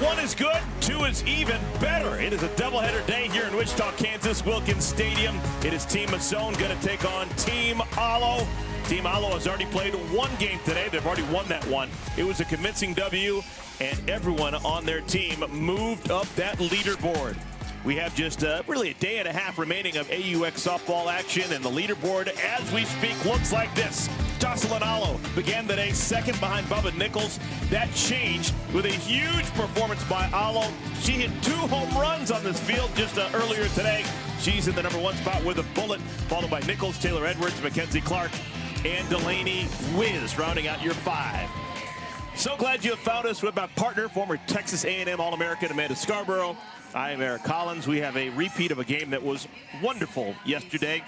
If one is good, two is even better. It is a doubleheader day here in Wichita, Kansas, Wilkins Stadium. It is Team Masson going to take on Team Alo. Team Alo has already played one game today. They've already won that one. It was a convincing W, and everyone on their team moved up that leaderboard. We have just really a day and a half remaining of AUX softball action, and the leaderboard, as we speak, looks like this. Jocelyn Alo began the day second behind Bubba Nichols. That changed with a huge performance by Alo. She hit 2 home runs on this field just earlier today. She's in the #1 spot with a bullet, followed by Nichols, Taylor Edwards, Mackenzie Clark, and Delaney Wiz rounding out your 5. So glad you have found us with my partner, former Texas A&M All-American Amanda Scarborough. I am Eric Collins. We have a repeat of a game that was wonderful yesterday.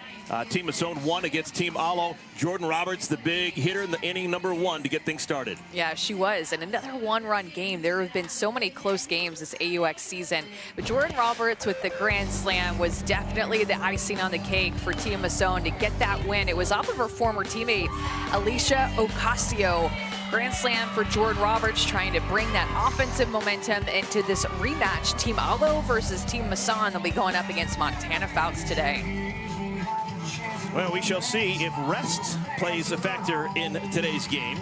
Team Masson won against Team Alo. Jordan Roberts, the big hitter in the inning #1 to get things started. Yeah, she was. And another one-run game. There have been so many close games this AUX season. But Jordan Roberts with the grand slam was definitely the icing on the cake for Team Masson to get that win. It was off of her former teammate, Alicia Ocasio. Grand slam for Jordan Roberts, trying to bring that offensive momentum into this rematch. Team Alo versus Team Masson. They'll be going up against Montana Fouts today. Well, we shall see if rest plays a factor in today's game.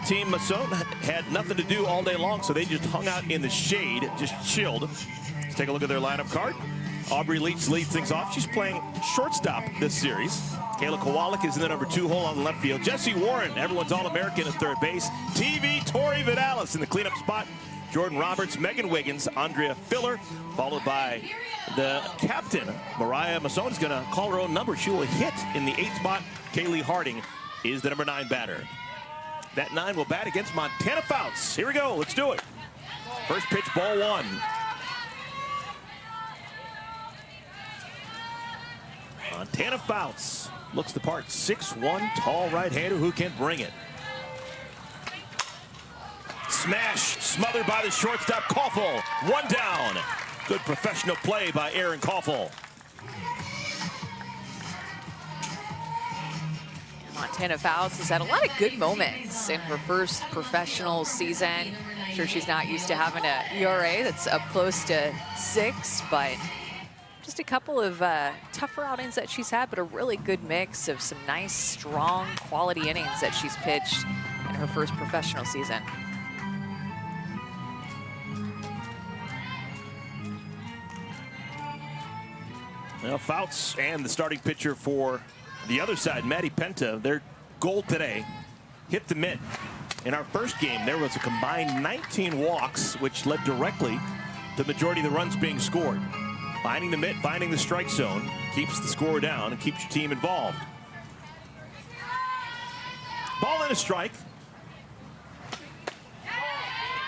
Team Masson had nothing to do all day long, so they just hung out in the shade, just chilled. Let's take a look at their lineup card. Aubrey Leach leads things off. She's playing shortstop this series. Kayla Kowalik is in the #2 hole on the left field. Jesse Warren, everyone's All-American at third base. TV Tori Vidalis in the cleanup spot. Jordan Roberts, Megan Wiggins, Andrea Filler, followed by the captain, Mariah Masson, is going to call her own number. She will hit in the 8th spot. Kaylee Harding is the #9 batter. That 9 will bat against Montana Fouts. Here we go. Let's do it. First pitch, ball 1. Montana Fouts looks the part. 6'1", tall right-hander who can bring it. Smash, smothered by the shortstop, Koffel. 1 down. Good professional play by Aaron Koffel. Montana Fouts has had a lot of good moments in her first professional season. I'm sure she's not used to having an ERA that's up close to 6, but just a couple of tougher outings that she's had, but a really good mix of some nice, strong, quality innings that she's pitched in her first professional season. Well, Fouts and the starting pitcher for the other side, Maddie Penta, their goal today, hit the mitt. In our first game, there was a combined 19 walks, which led directly to the majority of the runs being scored. Finding the mitt, finding the strike zone, keeps the score down and keeps your team involved. Ball and a strike.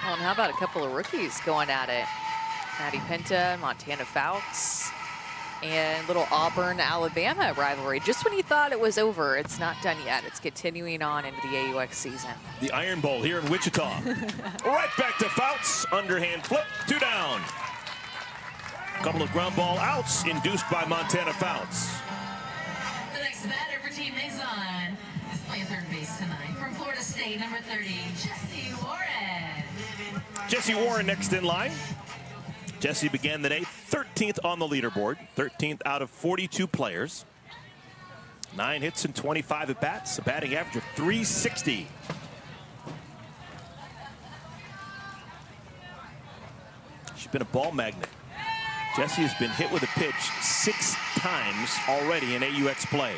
Well, and how about a couple of rookies going at it? Maddie Penta, Montana Fouts, and little Auburn-Alabama rivalry. Just when you thought it was over, it's not done yet. It's continuing on into the AUX season. The Iron Bowl here in Wichita. Right back to Fouts. Underhand flip, 2 down. Couple of ground ball outs induced by Montana Fouts. The next batter for Team Masson is playing third base tonight from Florida State, #30, Jesse Warren. Jesse Warren next in line. Jesse began the day 13th on the leaderboard, 13th out of 42 players. 9 hits and 25 at-bats, a batting average of .360. She's been a ball magnet. Jesse has been hit with a pitch 6 times already in AUX play.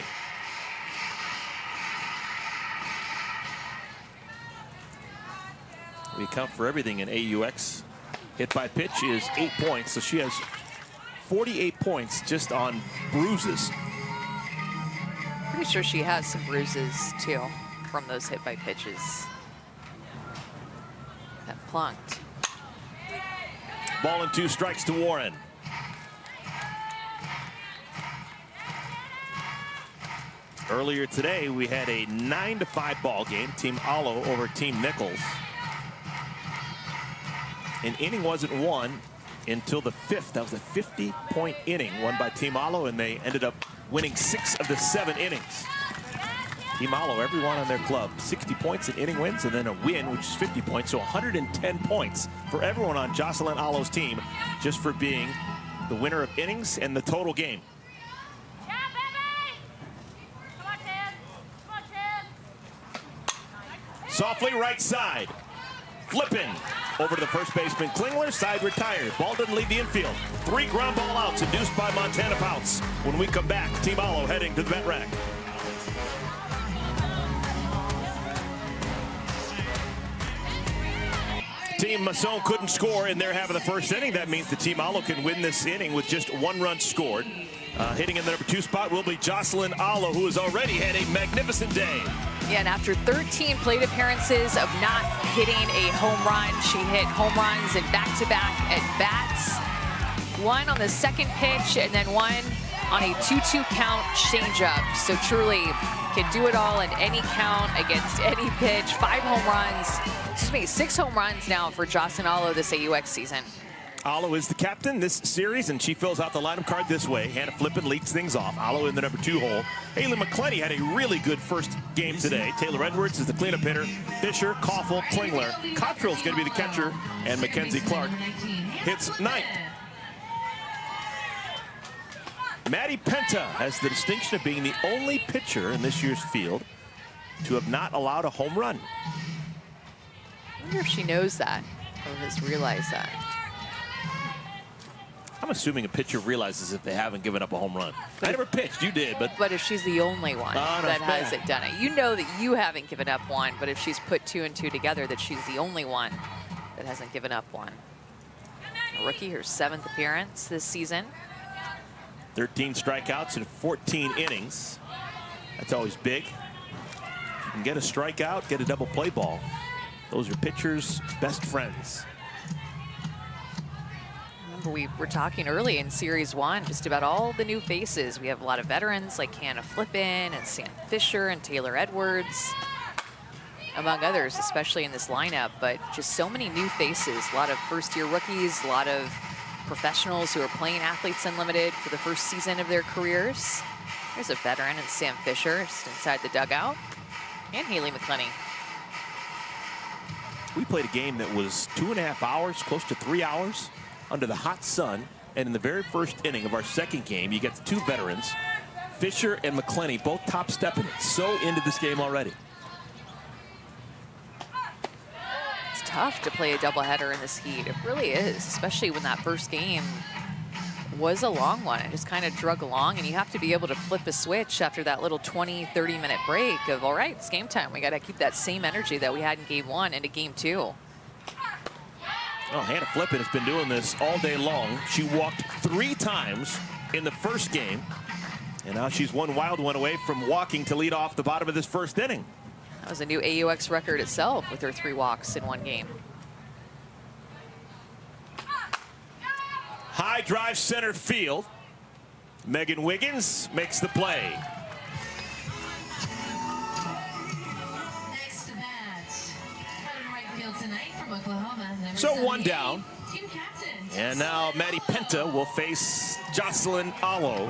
We account for everything in AUX. Hit by pitch is 8 points, so she has 48 points just on bruises. Pretty sure she has some bruises, too, from those hit by pitches. That plunked. Ball and 2 strikes to Warren. Earlier today, we had a 9-5 ball game. Team Alo over Team Nichols. An inning wasn't won until the 5th. That was a 50-point inning won by Team Alo, and they ended up winning 6 of the 7 innings. Team Alo, everyone on their club, 60 points in inning wins, and then a win, which is 50 points, so 110 points for everyone on Jocelyn Alo's team, just for being the winner of innings and the total game. Yeah, baby! Come on, Tim. Come on, Tim. Softly right side. Flipping over to the first baseman. Klingler, side retired. Ball doesn't leave the infield. 3 ground ball outs induced by Montana Pounce. When we come back, Team Alo heading to the vet rack. Team Masson couldn't score in their half of the first inning. That means the Team Alo can win this inning with just 1 run scored. Hitting in the number 2 spot will be Jocelyn Alo, who has already had a magnificent day. Yeah, and after 13 plate appearances of not hitting a home run, she hit home runs in back-to-back at bats. 1 on the second pitch, and then 1 on a 2-2 count changeup. So truly can do it all in any count against any pitch. 5 home runs. Excuse me, 6 home runs now for Jocelyn Alo this AUX season. Alo is the captain this series, and she fills out the lineup card this way. Hannah Flippin leads things off. Alo in the number 2 hole. Haley McClenny had a really good first game today. Taylor Edwards is the cleanup hitter. Fisher, Koffel, Klingler. Cottrell's going to be the catcher, and Mackenzie Clark hits 9th. Maddie Penta has the distinction of being the only pitcher in this year's field to have not allowed a home run. I wonder if she knows that or has realized that. I'm assuming a pitcher realizes if they haven't given up a home run. I never pitched, you did, but... But if she's the only one that hasn't done it. You know that you haven't given up one, but if she's put 2 and 2 together, that she's the only one that hasn't given up one. A rookie, her 7th appearance this season. 13 strikeouts in 14 innings. That's always big. You can get a strikeout, get a double play ball. Those are pitchers' best friends. Remember, we were talking early in Series 1 just about all the new faces. We have a lot of veterans like Hannah Flippin and Sam Fisher and Taylor Edwards, among others, especially in this lineup. But just so many new faces, a lot of first-year rookies, a lot of professionals who are playing Athletes Unlimited for the first season of their careers. There's a veteran in Sam Fisher just inside the dugout, and Haley McClenny. We played a game that was 2.5 hours, close to 3 hours, under the hot sun. And in the very first inning of our second game, you get the 2 veterans, Fisher and McClenny, both top stepping it. So into this game already. It's tough to play a doubleheader in this heat. It really is, especially when that first game was a long one. It just kind of drug along, and you have to be able to flip a switch after that little 20-30 minute break of, all right, it's game time. We got to keep that same energy that we had in game 1 into game 2. Oh, Hannah Flippin has been doing this all day long. She walked 3 times in the first game, and now she's 1 wild one away from walking to lead off the bottom of this first inning. That was a new AUX record itself with her 3 walks in 1 game. High drive center field. Megan Wiggins makes the play. Next to bat, out in right field tonight from Oklahoma. So 1 down. Team captain. And now Maddie Penta will face Jocelyn Alo,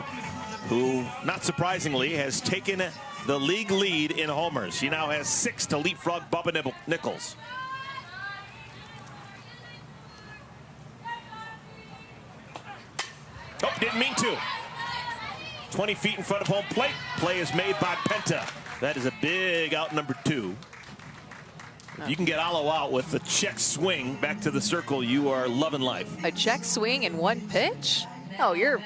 who, not surprisingly, has taken the league lead in homers. She now has 6 to leapfrog Bubba Nichols. Oh, didn't mean to. 20 feet in front of home plate. Play is made by Penta. That is a big out number 2. If you can get Alo out with a check swing back to the circle, you are loving life. A check swing in 1 pitch? Oh, you're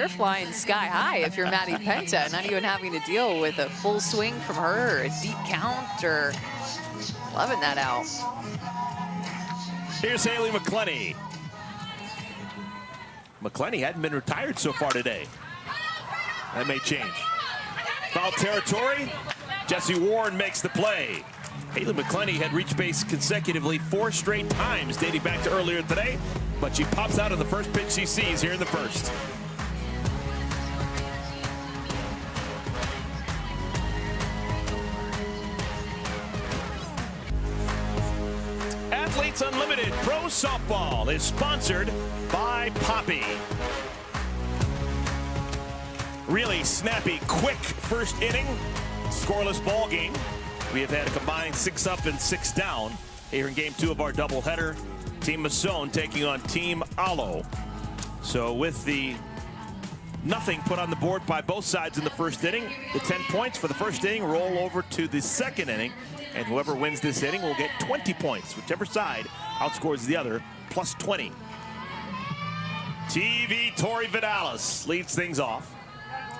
flying sky high if you're Maddie Penta, not even having to deal with a full swing from her or a deep count, or loving that out. Here's Haley McClenny. McClenny hadn't been retired so far today. That may change. Foul territory. Jesse Warren makes the play. Haley McClenny had reached base consecutively 4 straight times dating back to earlier today, but she pops out on the first pitch she sees here in the first. Athletes Unlimited Pro Softball is sponsored by Poppy. Really snappy, quick first inning Scoreless ball game. We have had a combined 6 up and 6 down here in game 2 of our doubleheader. Team Masson taking on Team Alo. So with the nothing put on the board by both sides in the first inning, the 10 points for the first inning roll over to the second inning, and whoever wins this inning will get 20 points, whichever side outscores the other, plus 20. TV Tori Vidalis leads things off.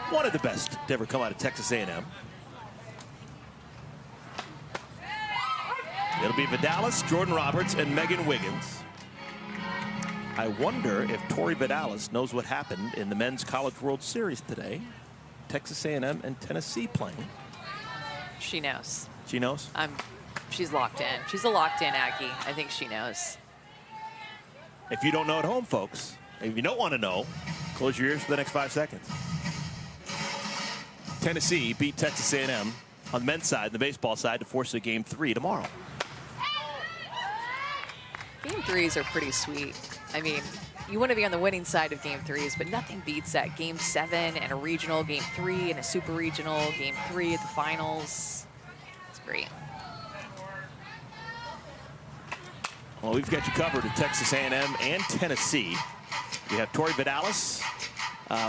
One of the best to ever come out of Texas A&M. It'll be Vidalis, Jordan Roberts, and Megan Wiggins. I wonder if Tori Vidalis knows what happened in the Men's College World Series today. Texas A&M and Tennessee playing. She knows. She knows? She's locked in. She's a locked-in Aggie. I think she knows. If you don't know at home, folks, if you don't want to know, close your ears for the next 5 seconds. Tennessee beat Texas A&M on the men's side, the baseball side, to force a game 3 tomorrow. Game 3s are pretty sweet. I mean, you want to be on the winning side of game 3s, but nothing beats that game 7 and a regional, game 3 and a super regional, game 3 at the finals. It's great. Well, we've got you covered at Texas A&M and Tennessee. We have Tori Vidalis,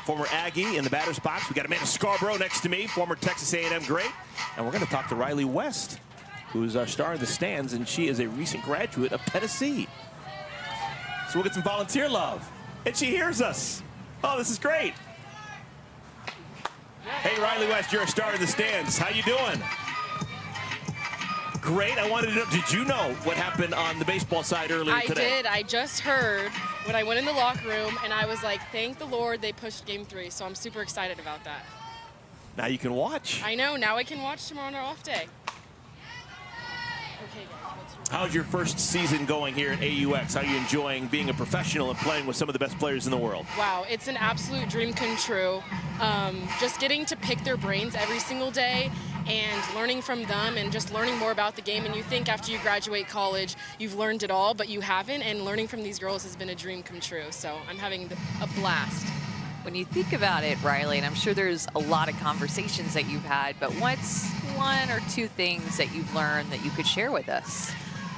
former Aggie, in the batter's box. We got Amanda Scarborough next to me, former Texas A&M great. And we're going to talk to Riley West, who's our star in the stands, and she is a recent graduate of Tennessee. So we'll get some volunteer love. And she hears us. Oh, this is great. Hey, Riley West, you're a star in the stands. How you doing? Great. I wanted to know, did you know what happened on the baseball side earlier today? I did. I just heard when I went in the locker room, and I was like, thank the Lord they pushed game 3. So I'm super excited about that. Now you can watch. I know. Now I can watch tomorrow on our off day. Okay, guys. How's your first season going here at AUX? How are you enjoying being a professional and playing with some of the best players in the world? Wow, it's an absolute dream come true. Just getting to pick their brains every single day and learning from them and just learning more about the game. And you think after you graduate college, you've learned it all, but you haven't. And learning from these girls has been a dream come true. So I'm having a blast. When you think about it, Riley, and I'm sure there's a lot of conversations that you've had, but what's 1 or 2 things that you've learned that you could share with us?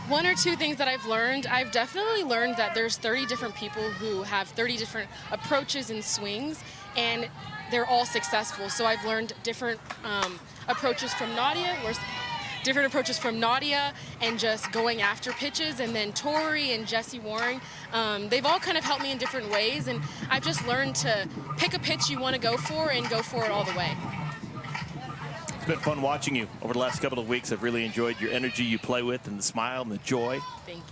1 or 2 things that I've learned. I've definitely learned that there's 30 different people who have 30 different approaches and swings, and they're all successful. So I've learned different approaches from Nadia, and just going after pitches, and then Tori and Jessie Waring. They've all kind of helped me in different ways, and I've just learned to pick a pitch you want to go for and go for it all the way. It's been fun watching you over the last couple of weeks. I've really enjoyed your energy you play with and the smile and the joy. Thank you.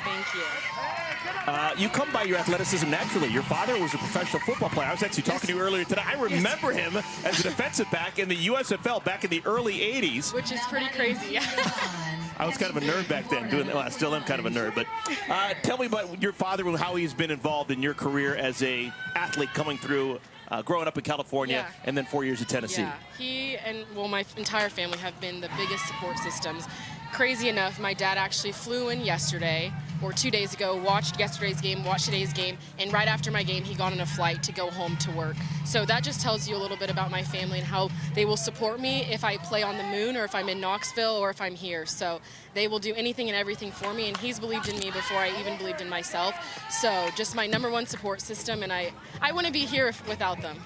Thank you. You come by your athleticism naturally. Your father was a professional football player. I was actually talking to you earlier today. I remember him as a defensive back in the USFL back in the early 80s. Which is pretty crazy. I was kind of a nerd back then. Well, I still am kind of a nerd. But tell me about your father, how he's been involved in your career as a athlete coming through, growing up in California, and then 4 years at Tennessee. Yeah, he and, well, my entire family have been the biggest support systems. Crazy enough, my dad actually flew in yesterday, or 2 days ago, watched yesterday's game, watched today's game, and right after my game, he got on a flight to go home to work. So that just tells you a little bit about my family and how they will support me if I play on the moon, or if I'm in Knoxville, or if I'm here. So they will do anything and everything for me, and he's believed in me before I even believed in myself. So just my #1 support system, and I wouldn't be here without them.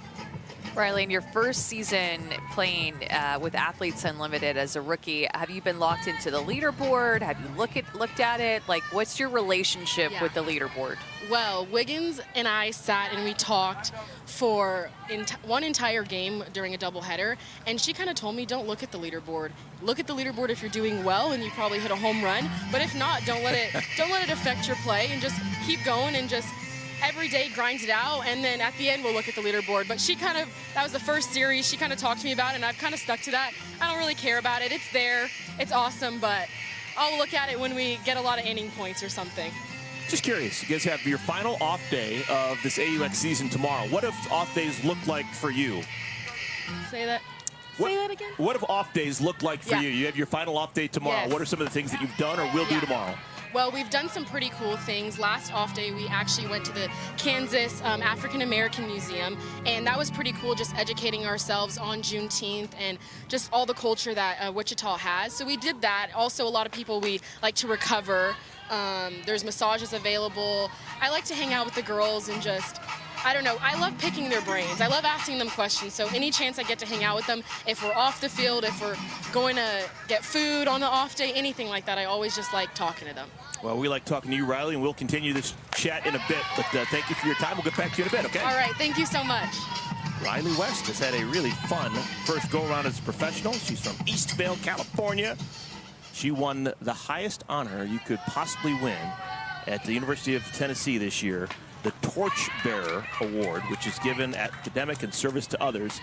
Riley, in your first season playing with Athletes Unlimited as a rookie, have you been locked into the leaderboard? Have you looked at it? Like, what's your relationship with the leaderboard? Well, Wiggins and I sat and we talked for one entire game during a doubleheader, and she kind of told me, don't look at the leaderboard. Look at the leaderboard if you're doing well and you probably hit a home run, but if not, don't let it affect your play, and just keep going and just every day grind it out, and then at the end we'll look at the leaderboard. But that was the first series, she kind of talked to me about it, and I've kind of stuck to that. I don't really care about it. It's there, it's awesome, but I'll look at it when we get a lot of inning points or something. Just curious, you guys have your final off day of this AUX season tomorrow. What if off days look like for you? Say that again? What if off days look like for you? You have your final off day tomorrow. Yes. What are some of the things that you've done or will do tomorrow? Well, we've done some pretty cool things. Last off day, we actually went to the Kansas African American Museum, and that was pretty cool, just educating ourselves on Juneteenth and just all the culture that Wichita has. So we did that. Also, a lot of people we like to recover. There's massages available. I like to hang out with the girls and just, I don't know, I love picking their brains. I love asking them questions. So any chance I get to hang out with them, if we're off the field, if we're going to get food on the off day, anything like that, I always just like talking to them. Well, we like talking to you, Riley, and we'll continue this chat in a bit. But thank you for your time. We'll get back to you in a bit, okay? All right, thank you so much. Riley West has had a really fun first go-around as a professional. She's from Eastvale, California. She won the highest honor you could possibly win at the University of Tennessee this year, the Torchbearer Award, which is given at academic and service to others.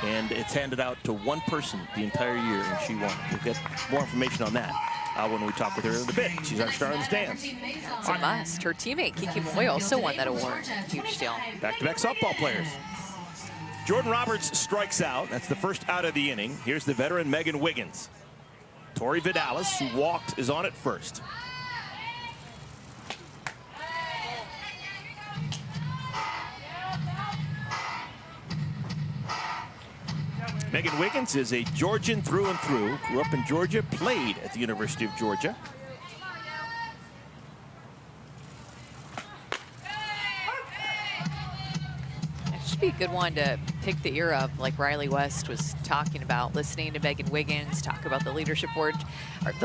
And it's handed out to one person the entire year, and she won. We'll get more information on that when we talk with her in a bit. She's our star in the stands. It's a must. Her teammate, Kiki Malloy, also won that award. Huge deal. Back-to-back softball players. Jordan Roberts strikes out. That's the first out of the inning. Here's the veteran Megan Wiggins. Tori Vidalis, who walked, is on at first. Megan Wiggins is a Georgian through and through. Grew up in Georgia, played at the University of Georgia. It should be a good one to pick the ear of, like Riley West was talking about, listening to Megan Wiggins talk about the leadership board, or the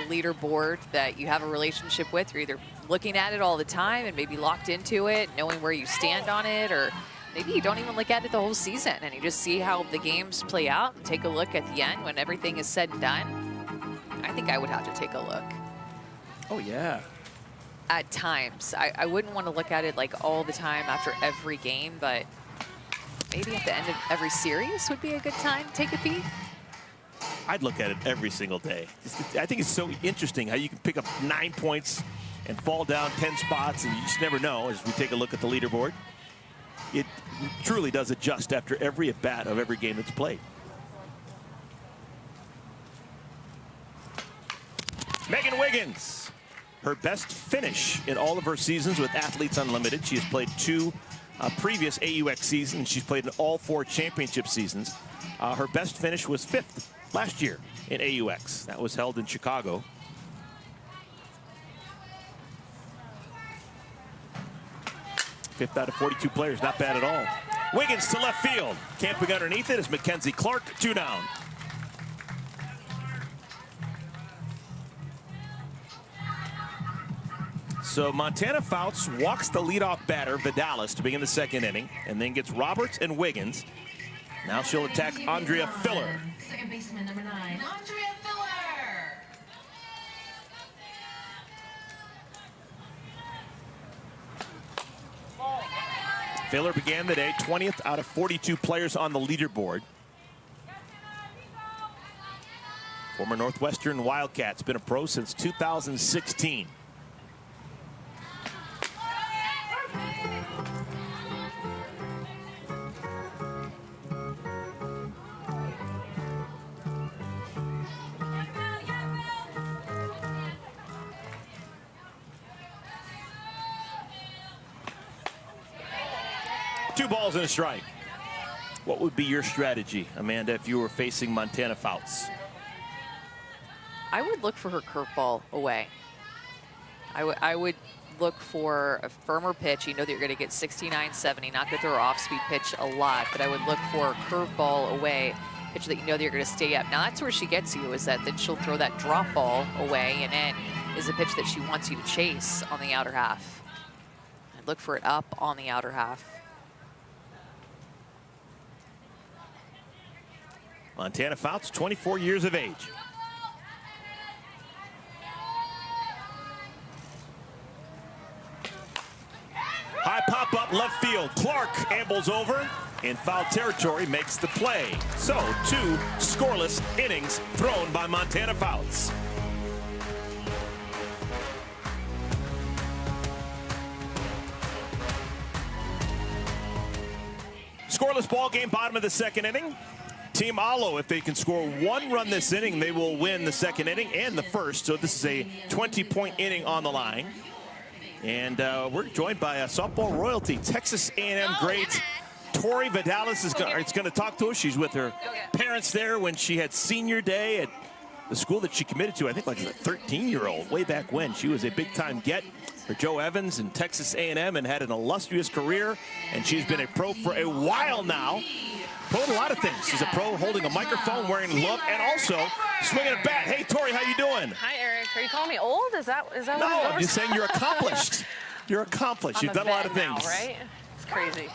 leaderboard that you have a relationship with. You're either looking at it all the time and maybe locked into it, knowing where you stand on it, or maybe you don't even look at it the whole season and you just see how the games play out and take a look at the end when everything is said and done. I think I would have to take a look. Oh, yeah. At times. I wouldn't want to look at it like all the time after every game, but maybe at the end of every series would be a good time to take a peek. I'd look at it every single day. I think it's so interesting how you can pick up 9 points and fall down 10 spots, and you just never know as we take a look at the leaderboard. It truly does adjust after every at-bat of every game that's played. Megan Wiggins, her best finish in all of her seasons with Athletes Unlimited. She has played 2 previous AUX seasons. She's played in all 4 championship seasons. Her best finish was 5th last year in AUX. That was held in Chicago. Fifth out of 42 players, not bad at all. Wiggins to left field. Camping underneath it is Mackenzie Clark, 2 down. So Montana Fouts walks the leadoff batter, Vidalis, to begin the second inning, and then gets Roberts and Wiggins. Now she'll attack Andrea Filler. Second baseman number 9, Andrea Filler. Filler began the day 20th out of 42 players on the leaderboard. Former Northwestern Wildcats, been a pro since 2016. Two balls and a strike. What would be your strategy, Amanda, if you were facing Montana Fouts? I would look for her curveball away. I would look for a firmer pitch. You know that you're going to get 69, 70, not go through her off-speed pitch a lot, but I would look for a curveball away, pitch that you know that you're going to stay up. Now, that's where she gets you, is that then she'll throw that drop ball away, and it is a pitch that she wants you to chase on the outer half. I'd look for it up on the outer half. Montana Fouts, 24 years of age. High pop-up left field. Clark ambles over in foul territory, makes the play. So 2 scoreless innings thrown by Montana Fouts. Scoreless ball game, bottom of the second inning. Team Alo, if they can score 1 run this inning, they will win the 2nd inning and the 1st. So this is a 20-point inning on the line. And we're joined by softball royalty, Texas A&M great Tori Vidalis is going to talk to us. She's with her parents there when she had senior day at the school that she committed to, I think like as a 13-year-old, way back when. She was a big-time get for Joe Evans in Texas A&M and had an illustrious career. And she's been a pro for a while now. Pro in a lot of things. She's a pro holding a microphone, wearing a glove, and also swinging a bat. Hey, Tori, how you doing? Hi, Eric. Are you calling me old? Is that No, what I'm just saying you're accomplished. You're accomplished. You've done a lot of things. Now, right? It's crazy.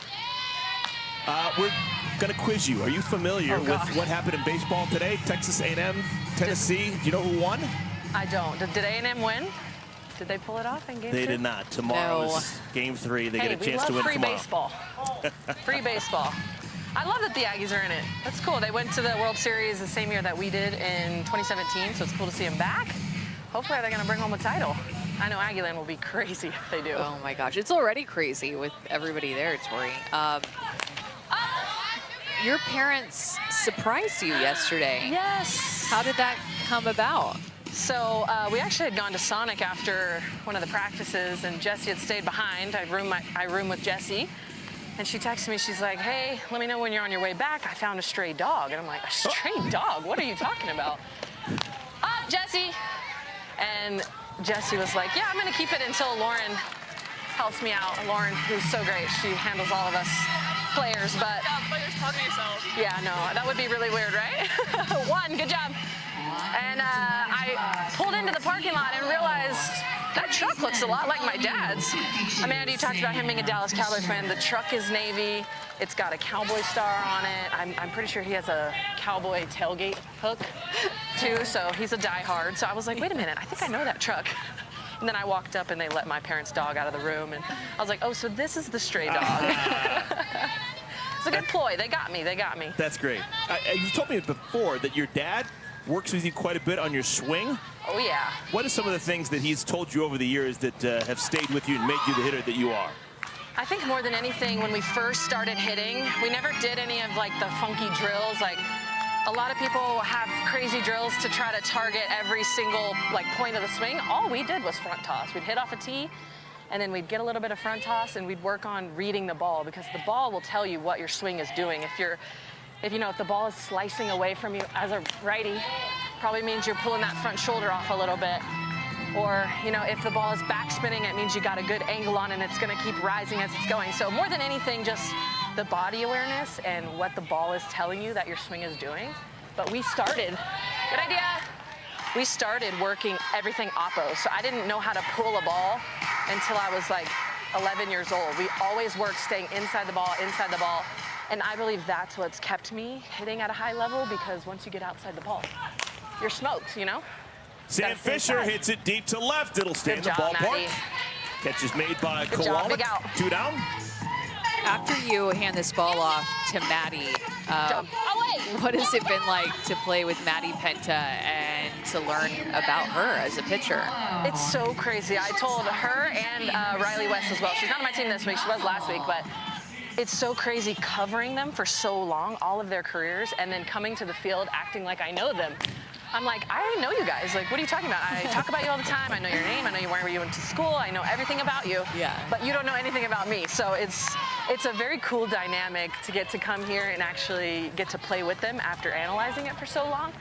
We're going to quiz you. Are you familiar with what happened in baseball today? Texas A&M, Tennessee. Do you know who won? I don't. Did A&M win? Did they pull it off in game 2? They did not. Tomorrow is game 3. They get a chance to win free tomorrow. Baseball. Free baseball. I love that the Aggies are in it. That's cool. They went to the World Series the same year that we did in 2017, so it's cool to see them back. Hopefully they're going to bring home a title. I know Aggieland will be crazy if they do. Oh my gosh, it's already crazy with everybody there, Tori. Your parents surprised you yesterday. Yes. How did that come about? So we actually had gone to Sonic after one of the practices, and Jessie had stayed behind. I room with Jessie, and she texted me. She's like, "Hey, let me know when you're on your way back. I found a stray dog." And I'm like, "A stray dog? What are you talking about?" "Up, Jessie!" And Jessie was like, "Yeah, I'm gonna keep it until Lauren helps me out." Lauren, who's so great, she handles all of us players, but Players, talk to yourself. yeah, no, that would be really weird, right? 1, good job. And I pulled into the parking lot and realized that truck looks a lot like my dad's. Amanda, you talked about him being a Dallas Cowboy fan. The truck is navy. It's got a cowboy star on it. I'm pretty sure he has a cowboy tailgate hook too, so he's a diehard. So I was like, wait a minute, I think I know that truck. And then I walked up and they let my parents' dog out of the room, and I was like, oh, so this is the stray dog. It's a good ploy. They got me. They got me. That's great. You told me before that your dad works with you quite a bit on your swing. Oh, yeah. What are some of the things that he's told you over the years that have stayed with you and made you the hitter that you are? I think more than anything, when we first started hitting, we never did any of like the funky drills. Like a lot of people have crazy drills to try to target every single like point of the swing. All we did was front toss. We'd hit off a tee, and then we'd get a little bit of front toss, and we'd work on reading the ball, because the ball will tell you what your swing is doing. If the ball is slicing away from you as a righty, probably means you're pulling that front shoulder off a little bit. Or, if the ball is backspinning, it means you got a good angle on it, and it's going to keep rising as it's going. So more than anything, just the body awareness and what the ball is telling you that your swing is doing. But we started, good idea. We started working everything oppo. So I didn't know how to pull a ball until I was like 11 years old. We always worked staying inside the ball. And I believe that's what's kept me hitting at a high level, because once you get outside the ball, you're smoked, Sam Fisher hits it deep to left. It'll stay in the ballpark. Maddie. Catch is made by Good job, big Kowalik. out. 2 down. After you hand this ball off to Maddie, what has it been like to play with Maddie Penta and to learn about her as a pitcher? It's so crazy. I told her and Riley West as well. She's not on my team this week. She was last week, but it's so crazy covering them for so long, all of their careers, and then coming to the field acting like I know them. I'm like, I know you guys. Like, what are you talking about? I talk about you all the time. I know your name. I know where you went to school. I know everything about you. Yeah. But you don't know anything about me. So it's a very cool dynamic to get to come here and actually get to play with them after analyzing it for so long.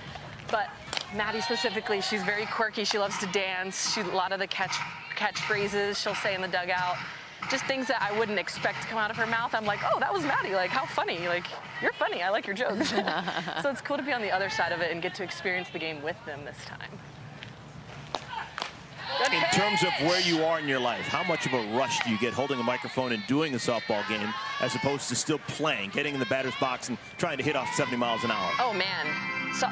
But Maddie specifically, she's very quirky. She loves to dance. A lot of the catchphrases she'll say in the dugout. Just things that I wouldn't expect to come out of her mouth. I'm like, oh, that was Maddie. Like, how funny. Like, you're funny. I like your jokes. So it's cool to be on the other side of it and get to experience the game with them this time. Good In pitch. terms of where you are in your life, how much of a rush do you get holding a microphone and doing a softball game as opposed to still playing, getting in the batter's box and trying to hit off 70 miles an hour? Oh, man.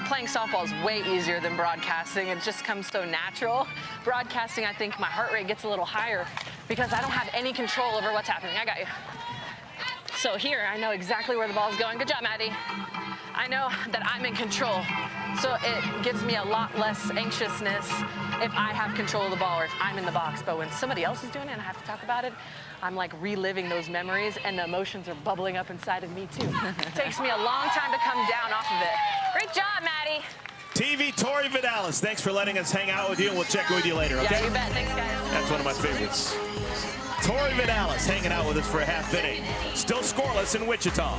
Playing softball is way easier than broadcasting. It just comes so natural. Broadcasting, I think my heart rate gets a little higher because I don't have any control over what's happening. I got you. So here, I know exactly where the ball is going. Good job, Maddie. I know that I'm in control. So it gives me a lot less anxiousness if I have control of the ball or if I'm in the box. But when somebody else is doing it and I have to talk about it, I'm like reliving those memories and the emotions are bubbling up inside of me too. It takes me a long time to come down off of it. Great job, Maddie. TV Tori Vidalis, thanks for letting us hang out with you, and we'll check in with you later, okay? Yeah, you bet. Thanks, guys. That's one of my favorites. Tori Vidalis hanging out with us for a half inning. Still scoreless in Wichita.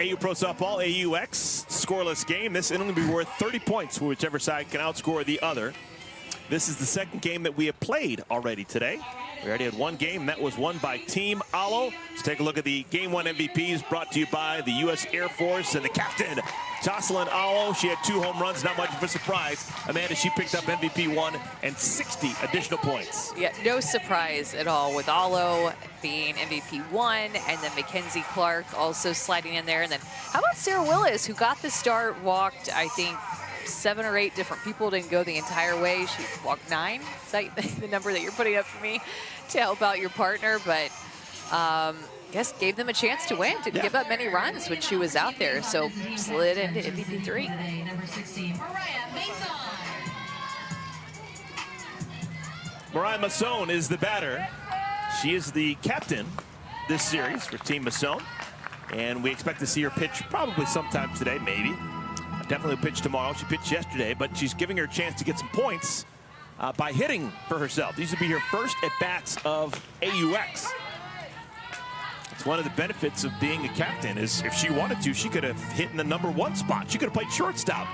AU Pro Softball, AUX, scoreless game. This inning will be worth 30 points for whichever side can outscore the other. This is the second game that we have played already today. We already had one game, that was won by Team Alo. Let's take a look at the Game 1 MVPs brought to you by the U.S. Air Force and the captain, Jocelyn Alo. She had 2 home runs, not much of a surprise. Amanda, she picked up MVP 1 and 60 additional points. Yeah, no surprise at all with Alo being MVP 1 and then Mackenzie Clark also sliding in there. And then how about Sarah Willis, who got the start, walked, I think, 7 or 8 different people, didn't go the entire way. She walked 9. Is that the number that you're putting up for me to help out your partner? But I guess gave them a chance to win. Didn't give up many runs when she was out there. So slid into MVP 3. Number 16, Mariah Mason. Mariah Masson is the batter. She is the captain this series for Team Masson. And we expect to see her pitch probably sometime today, maybe. Definitely pitch tomorrow. She pitched yesterday, but she's giving her a chance to get some points by hitting for herself. These would be her first at-bats of AUX. It's one of the benefits of being a captain is if she wanted to, she could have hit in the #1 spot. She could have played shortstop.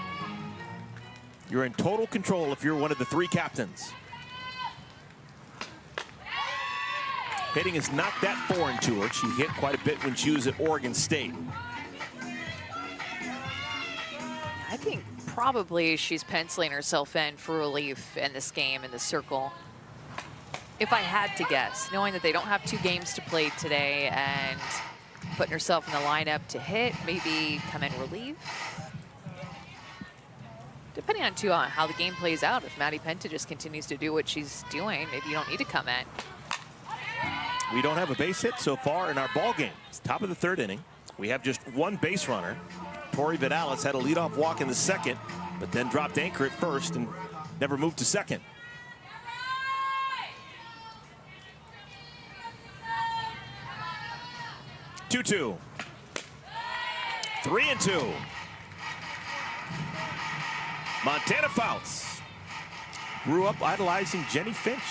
You're in total control if you're one of the 3 captains. Hitting is not that foreign to her. She hit quite a bit when she was at Oregon State. I think probably she's penciling herself in for relief in this game in the circle. If I had to guess, knowing that they don't have 2 games to play today and putting herself in the lineup to hit, maybe come in relief. Depending on too on how the game plays out, if Maddie Penta just continues to do what she's doing, maybe you don't need to come in. We don't have a base hit so far in our ball game. It's top of the 3rd inning. We have just 1 base runner. Tori Vidalis had a leadoff walk in the 2nd, but then dropped anchor at 1st and never moved to 2nd. Two. 3-2. Montana Fouts grew up idolizing Jenny Finch.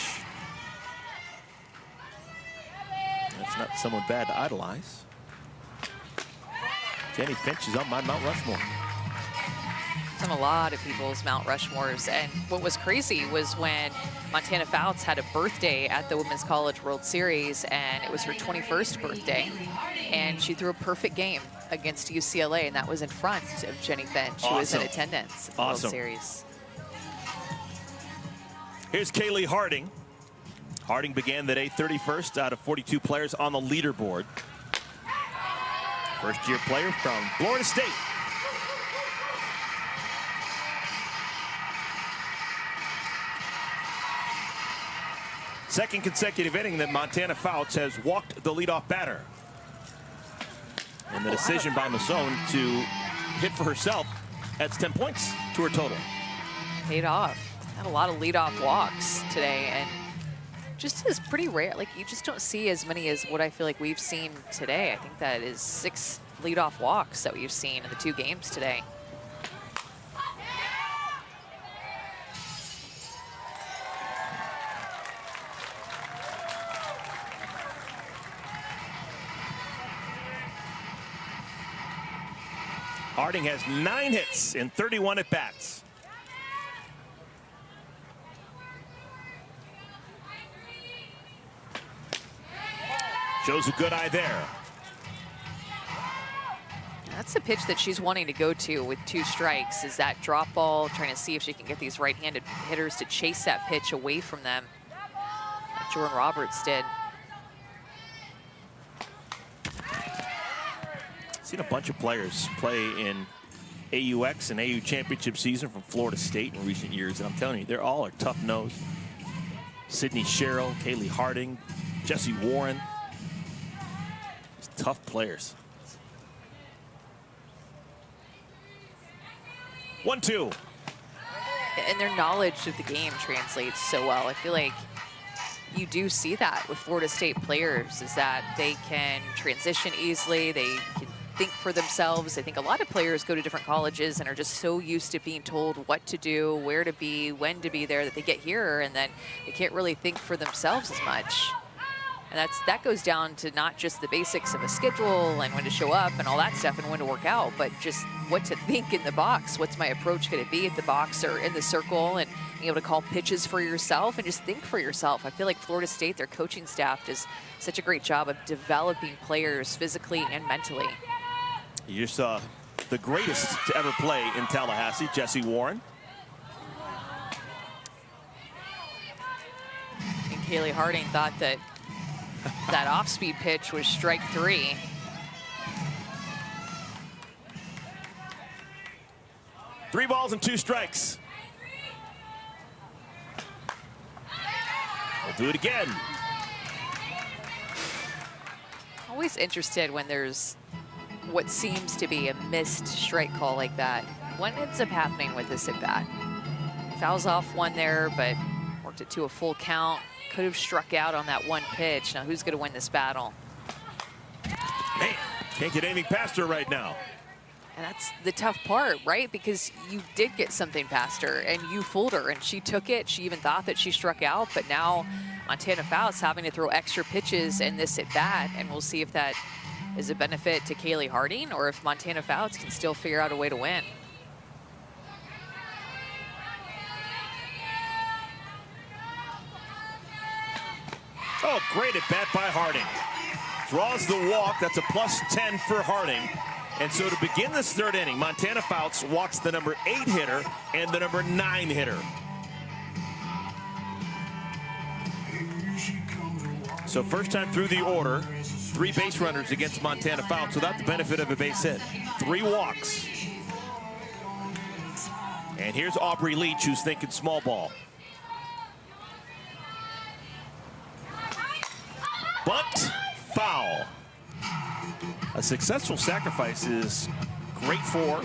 That's not someone bad to idolize. Jenny Finch is on my Mount Rushmore. It's on a lot of people's Mount Rushmores. And what was crazy was when Montana Fouts had a birthday at the Women's College World Series, and it was her 21st birthday. And she threw a perfect game against UCLA, and that was in front of Jenny Finch, who was in attendance at the World Series. Here's Kaylee Harding. Harding began the day 31st out of 42 players on the leaderboard. First-year player from Florida State. Second consecutive inning that Montana Fouts has walked the leadoff batter. And the decision by Masson to hit for herself adds 10 points to her total. Paid off. Had a lot of leadoff walks today, and just is pretty rare. Like, you just don't see as many as what I feel like we've seen today. I think that is 6 leadoff walks that we've seen in the 2 games today. Harding has 9 hits in 31 at-bats. Shows a good eye there. That's the pitch that she's wanting to go to with 2 strikes, is that drop ball, trying to see if she can get these right-handed hitters to chase that pitch away from them, like Jordan Roberts did. Seen a bunch of players play in AUX and AU championship season from Florida State in recent years, and I'm telling you, they're all tough-nosed. Sydney Sherrill, Kaylee Harding, Jessie Warren. Tough players. 1-2. And their knowledge of the game translates so well. I feel like you do see that with Florida State players, is that they can transition easily, they can think for themselves. I think a lot of players go to different colleges and are just so used to being told what to do, where to be, when to be there, that they get here and then they can't really think for themselves as much. And that goes down to not just the basics of a schedule and when to show up and all that stuff and when to work out, but just what to think in the box. What's my approach going to be at the box or in the circle, and being able to call pitches for yourself and just think for yourself. I feel like Florida State, their coaching staff, does such a great job of developing players physically and mentally. You just saw the greatest to ever play in Tallahassee, Jesse Warren. And Kaylee Harding thought that that off-speed pitch was strike 3. Three balls and 2 strikes. We'll do it again. Always interested when there's what seems to be a missed strike call like that. What ends up happening with this at bat? Fouls off one there, but worked it to a full count. Could have struck out on that one pitch. Now who's going to win this battle? Man, can't get anything past her right now. And that's the tough part, right? Because you did get something past her and you fooled her and she took it. She even thought that she struck out, but now Montana Fouts having to throw extra pitches in this at bat, and we'll see if that is a benefit to Kaylee Harding or if Montana Fouts can still figure out a way to win. Oh, great at bat by Harding. Draws the walk. That's a +10 for Harding. And so to begin this third inning, Montana Fouts walks the number 8 hitter and the number 9 hitter. So first time through the order, 3 base runners against Montana Fouts without the benefit of a base hit. 3 walks. And here's Aubrey Leach, who's thinking small ball. Bunt, foul. A successful sacrifice is great for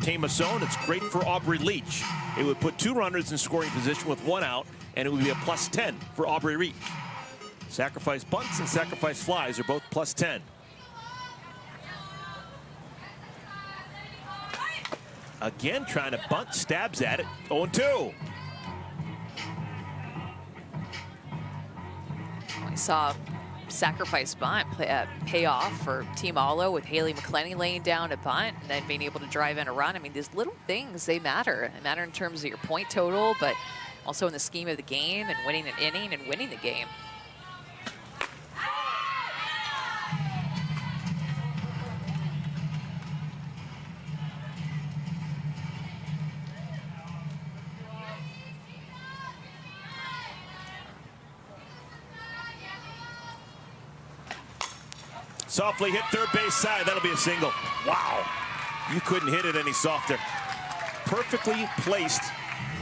Tama Sohn. It's great for Aubrey Leach. It would put 2 runners in scoring position with 1 out, and it would be a +10 for Aubrey Leach. Sacrifice bunts and sacrifice flies are both +10. Again, trying to bunt, stabs at it, 0-2. We saw sacrifice bunt pay off for Team Alo with Haley McClenny laying down a bunt and then being able to drive in a run. I mean, these little things, they matter. They matter in terms of your point total, but also in the scheme of the game and winning an inning and winning the game. Softly hit third base side. That'll be a single. Wow. You couldn't hit it any softer. Perfectly placed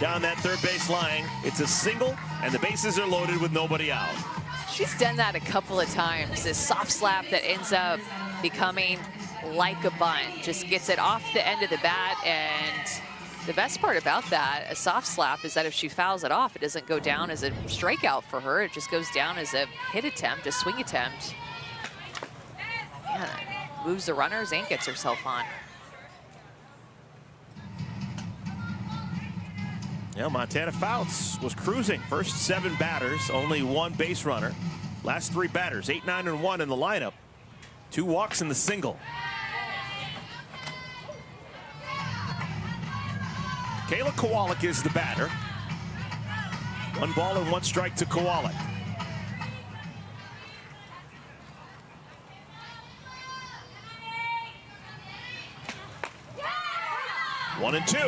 down that third base line. It's a single, and the bases are loaded with nobody out. She's done that a couple of times. This soft slap that ends up becoming like a bunt. Just gets it off the end of the bat, and the best part about that, a soft slap, is that if she fouls it off, it doesn't go down as a strikeout for her. It just goes down as a hit attempt, a swing attempt. Yeah, moves the runners and gets herself on. Yeah, Montana Fouts was cruising. First 7 batters, only 1 base runner. Last 3 batters, 8, 9, and 1 in the lineup. 2 walks in the single. Kayla Kowalik is the batter. 1 ball and 1 strike to Kowalik. One and 2.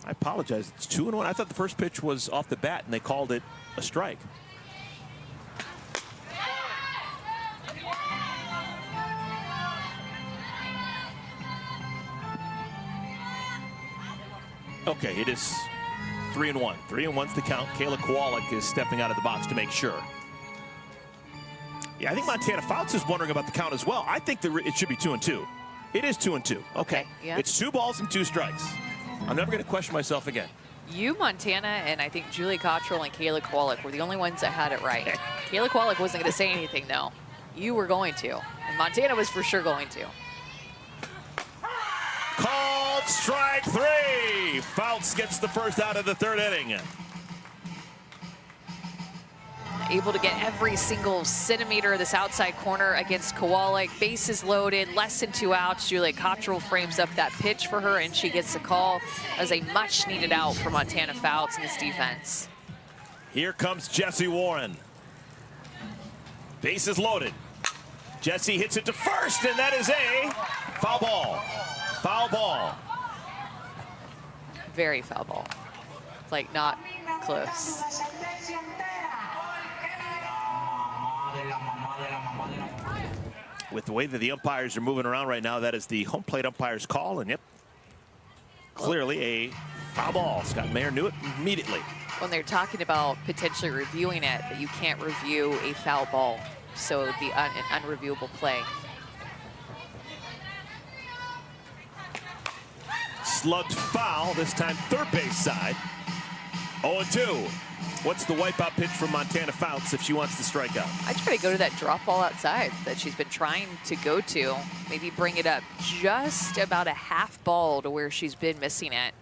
I apologize. It's 2-1. I thought the first pitch was off the bat, and they called it a strike. Okay, it is 3-1. 3-1's the count. Kayla Kowalik is stepping out of the box to make sure. Yeah, I think Montana Fouts is wondering about the count as well. I think it should be 2-2. It is 2-2. Okay. Yeah. It's 2 balls and 2 strikes. I'm never going to question myself again. You, Montana, and I think Julie Cottrell and Kayla Kowalik were the only ones that had it right. Kayla Kowalik wasn't going to say anything, though. You were going to. And Montana was for sure going to. Called strike 3. Fouts gets the first out of the 3rd inning. Able to get every single centimeter of this outside corner against Kowalik. Bases loaded, less than 2 outs. Julia Cottrell frames up that pitch for her, and she gets the call as a much-needed out for Montana Fouts in this defense. Here comes Jessie Warren. Bases loaded. Jessie hits it to first, and that is a foul ball. Foul ball. Very foul ball. Like, not close. With the way that the umpires are moving around right now, that is the home plate umpire's call, and yep, clearly a foul ball. Scott Mayer knew it immediately. When they're talking about potentially reviewing it, that you can't review a foul ball, so it'd be an unreviewable play. Slugged foul, this time 3rd base side. 0-2. What's the wipeout pitch from Montana Fouts if she wants to strike out? I try to go to that drop ball outside that she's been trying to go to. Maybe bring it up just about a half ball to where she's been missing it.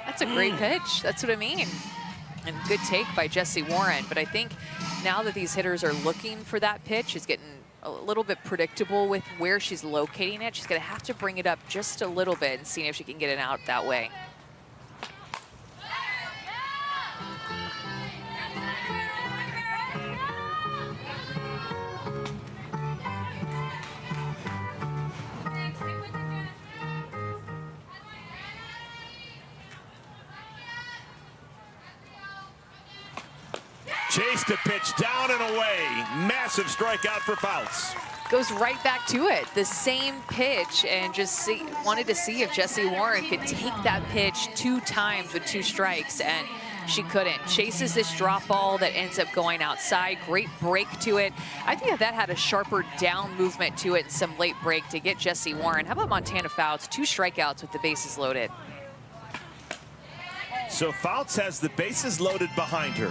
That's a great pitch. That's what I mean. And good take by Jessie Warren. But I think now that these hitters are looking for that pitch, it's getting a little bit predictable with where she's locating it. She's going to have to bring it up just a little bit and see if she can get it out that way. Chased the pitch down and away. Massive strikeout for Fouts. Goes right back to it. The same pitch, and just wanted to see if Jessie Warren could take that pitch 2 times with 2 strikes, and she couldn't. Chases this drop ball that ends up going outside. Great break to it. I think that had a sharper down movement to it and some late break to get Jessie Warren. How about Montana Fouts? 2 strikeouts with the bases loaded. So Fouts has the bases loaded behind her.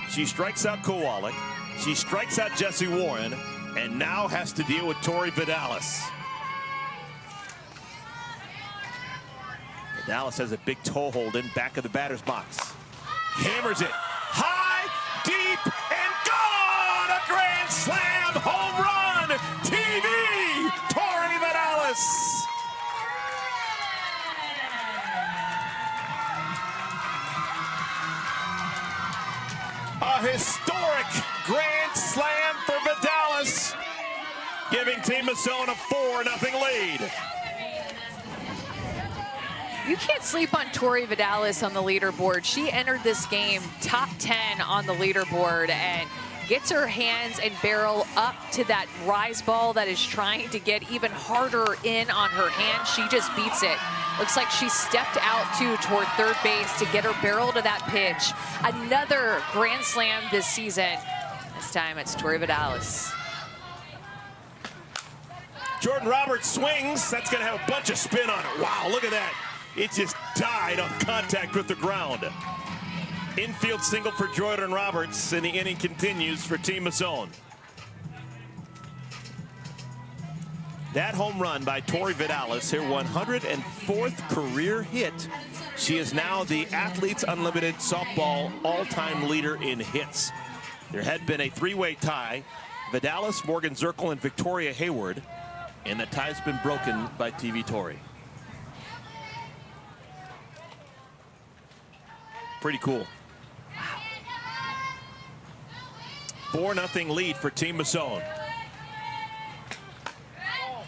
She strikes out Kowalik. She strikes out Jessie Warren, and now has to deal with Tori Vidalis. Vidalis has a big toe hold in back of the batter's box. Hammers it high, deep, and gone! A grand slam home run! TV! Tori Vidalis! A historic grand slam for Vidalis, giving Team Masson a 4-0 lead. You can't sleep on Tori Vidalis on the leaderboard. She entered this game top 10 on the leaderboard and gets her hands and barrel up to that rise ball that is trying to get even harder in on her hand. She just beats it. Looks like she stepped out too toward 3rd base to get her barrel to that pitch. Another grand slam this season. This time it's Tori Vidalis. Jordan Roberts swings. That's going to have a bunch of spin on it. Wow, look at that. It just died on contact with the ground. Infield single for Jordan Roberts, and the inning continues for Team Masson. That home run by Tori Vidalis, her 104th career hit. She is now the Athletes Unlimited softball all-time leader in hits. There had been a 3-way tie. Vidalis, Morgan Zirkle, and Victoria Hayward. And the tie's been broken by TV Tori. Pretty cool. 4-0 lead for Team Masson.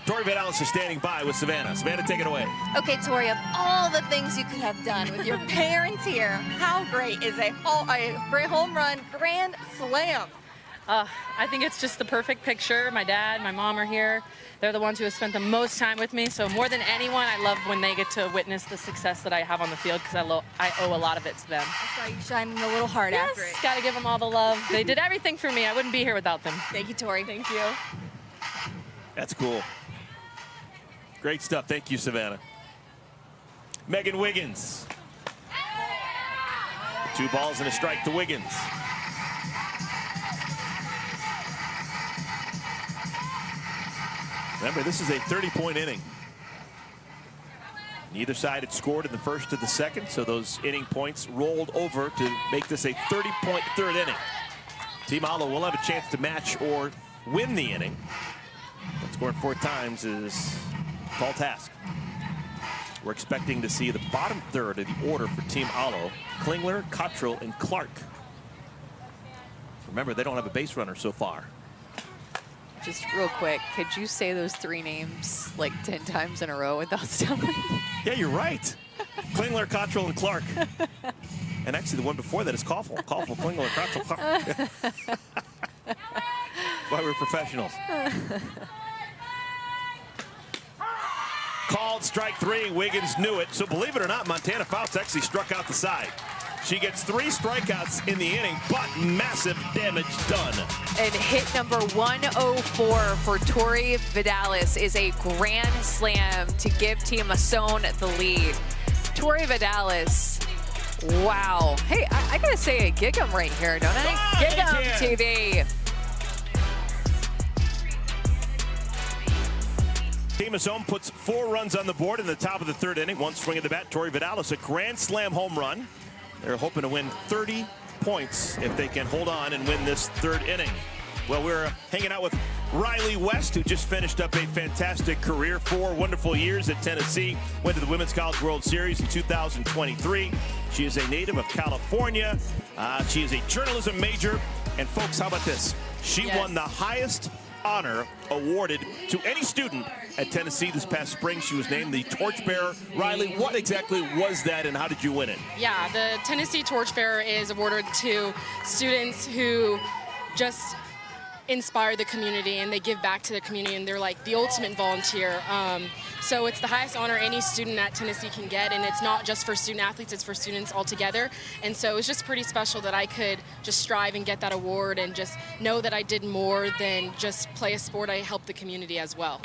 Tori Vidalis is standing by with Savannah. Savannah, take it away. Okay, Tori, of all the things you could have done with your parents here, how great is a great home run grand slam? I think it's just the perfect picture. My dad, my mom are here. They're the ones who have spent the most time with me. So more than anyone, I love when they get to witness the success that I have on the field because I owe a lot of it to them. I saw you shining a little hard after it. Got to give them all the love. They did everything for me. I wouldn't be here without them. Thank you, Tori. Thank you. That's cool. Great stuff. Thank you, Savannah. Megan Wiggins. 2 balls and a strike to Wiggins. Remember, this is a 30-point inning. Neither side had scored in the first or the second, so those inning points rolled over to make this a 30-point third inning. Team Alo will have a chance to match or win the inning. But scoring 4 times is a tall task. We're expecting to see the bottom third of the order for Team Alo: Klingler, Cottrell, and Clark. Remember, they don't have a base runner so far. Just real quick, could you say those 3 names like 10 times in a row without stumbling? Yeah, you're right. Klingler, Cottrell, and Clark. And actually, the one before that is Koffel. Koffel, Klingler, Cottrell, Clark. Why we're professionals. Called strike 3. Wiggins knew it. So believe it or not, Montana Fouts actually struck out the side. She gets 3 strikeouts in the inning, but massive damage done. And hit number 104 for Tori Vidalis is a grand slam to give Team Masson the lead. Tori Vidalis, wow. Hey, I gotta say a gig 'em right here, don't I? Gig 'em TV. Team Masson puts 4 runs on the board in the top of the 3rd inning. 1 swing of the bat. Tori Vidalis, a grand slam home run. They're hoping to win 30 points if they can hold on and win this 3rd inning. Well, we're hanging out with Riley West, who just finished up a fantastic career. 4 wonderful years at Tennessee. Went to the Women's College World Series in 2023. She is a native of California. She is a journalism major. And folks, how about this? She won the highest honor awarded to any student at Tennessee this past spring. She was named the Torchbearer. Riley, what exactly was that and how did you win it? Yeah, the Tennessee Torchbearer is awarded to students who just inspire the community and they give back to the community, and they're like the ultimate volunteer. So it's the highest honor any student at Tennessee can get, and it's not just for student athletes, it's for students altogether. And so it's just pretty special that I could just strive and get that award and just know that I did more than just play a sport. I helped the community as well.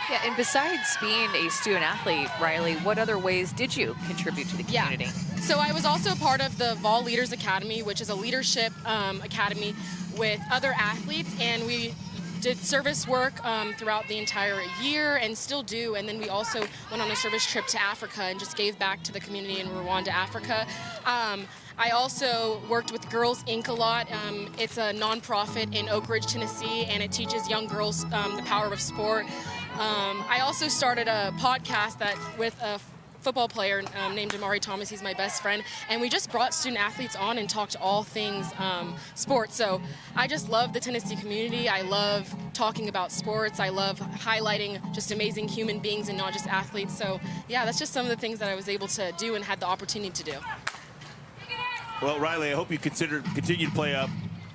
Yeah, and besides being a student athlete, Riley, what other ways did you contribute to the community? Yeah. So I was also part of the Vol Leaders Academy, which is a leadership academy with other athletes, and we did service work throughout the entire year and still do. And then we also went on a service trip to Africa and just gave back to the community in Rwanda, Africa. I also worked with Girls Inc. a lot. It's a nonprofit in Oak Ridge, Tennessee, and it teaches young girls the power of sport. I also started a podcast with a football player named Amari Thomas. He's my best friend, and we just brought student athletes on and talked all things sports. So I just love the Tennessee community. I love talking about sports. I love highlighting just amazing human beings and not just athletes. So yeah, that's just some of the things that I was able to do and had the opportunity to do. Well, Riley, I hope you continue to play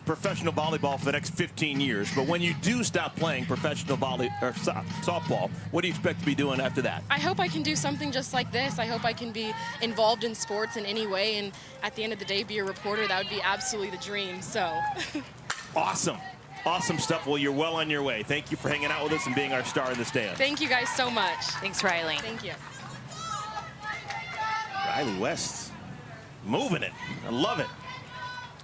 professional volleyball for the next 15 years. But when you do stop playing professional softball, what do you expect to be doing after that? I hope I can do something just like this. I hope I can be involved in sports in any way, and at the end of the day, be a reporter. That would be absolutely the dream. So. Awesome. Awesome stuff. Well, you're well on your way. Thank you for hanging out with us and being our star in the stand. Thank you guys so much. Thanks, Riley. Thank you. Riley West moving it. I love it.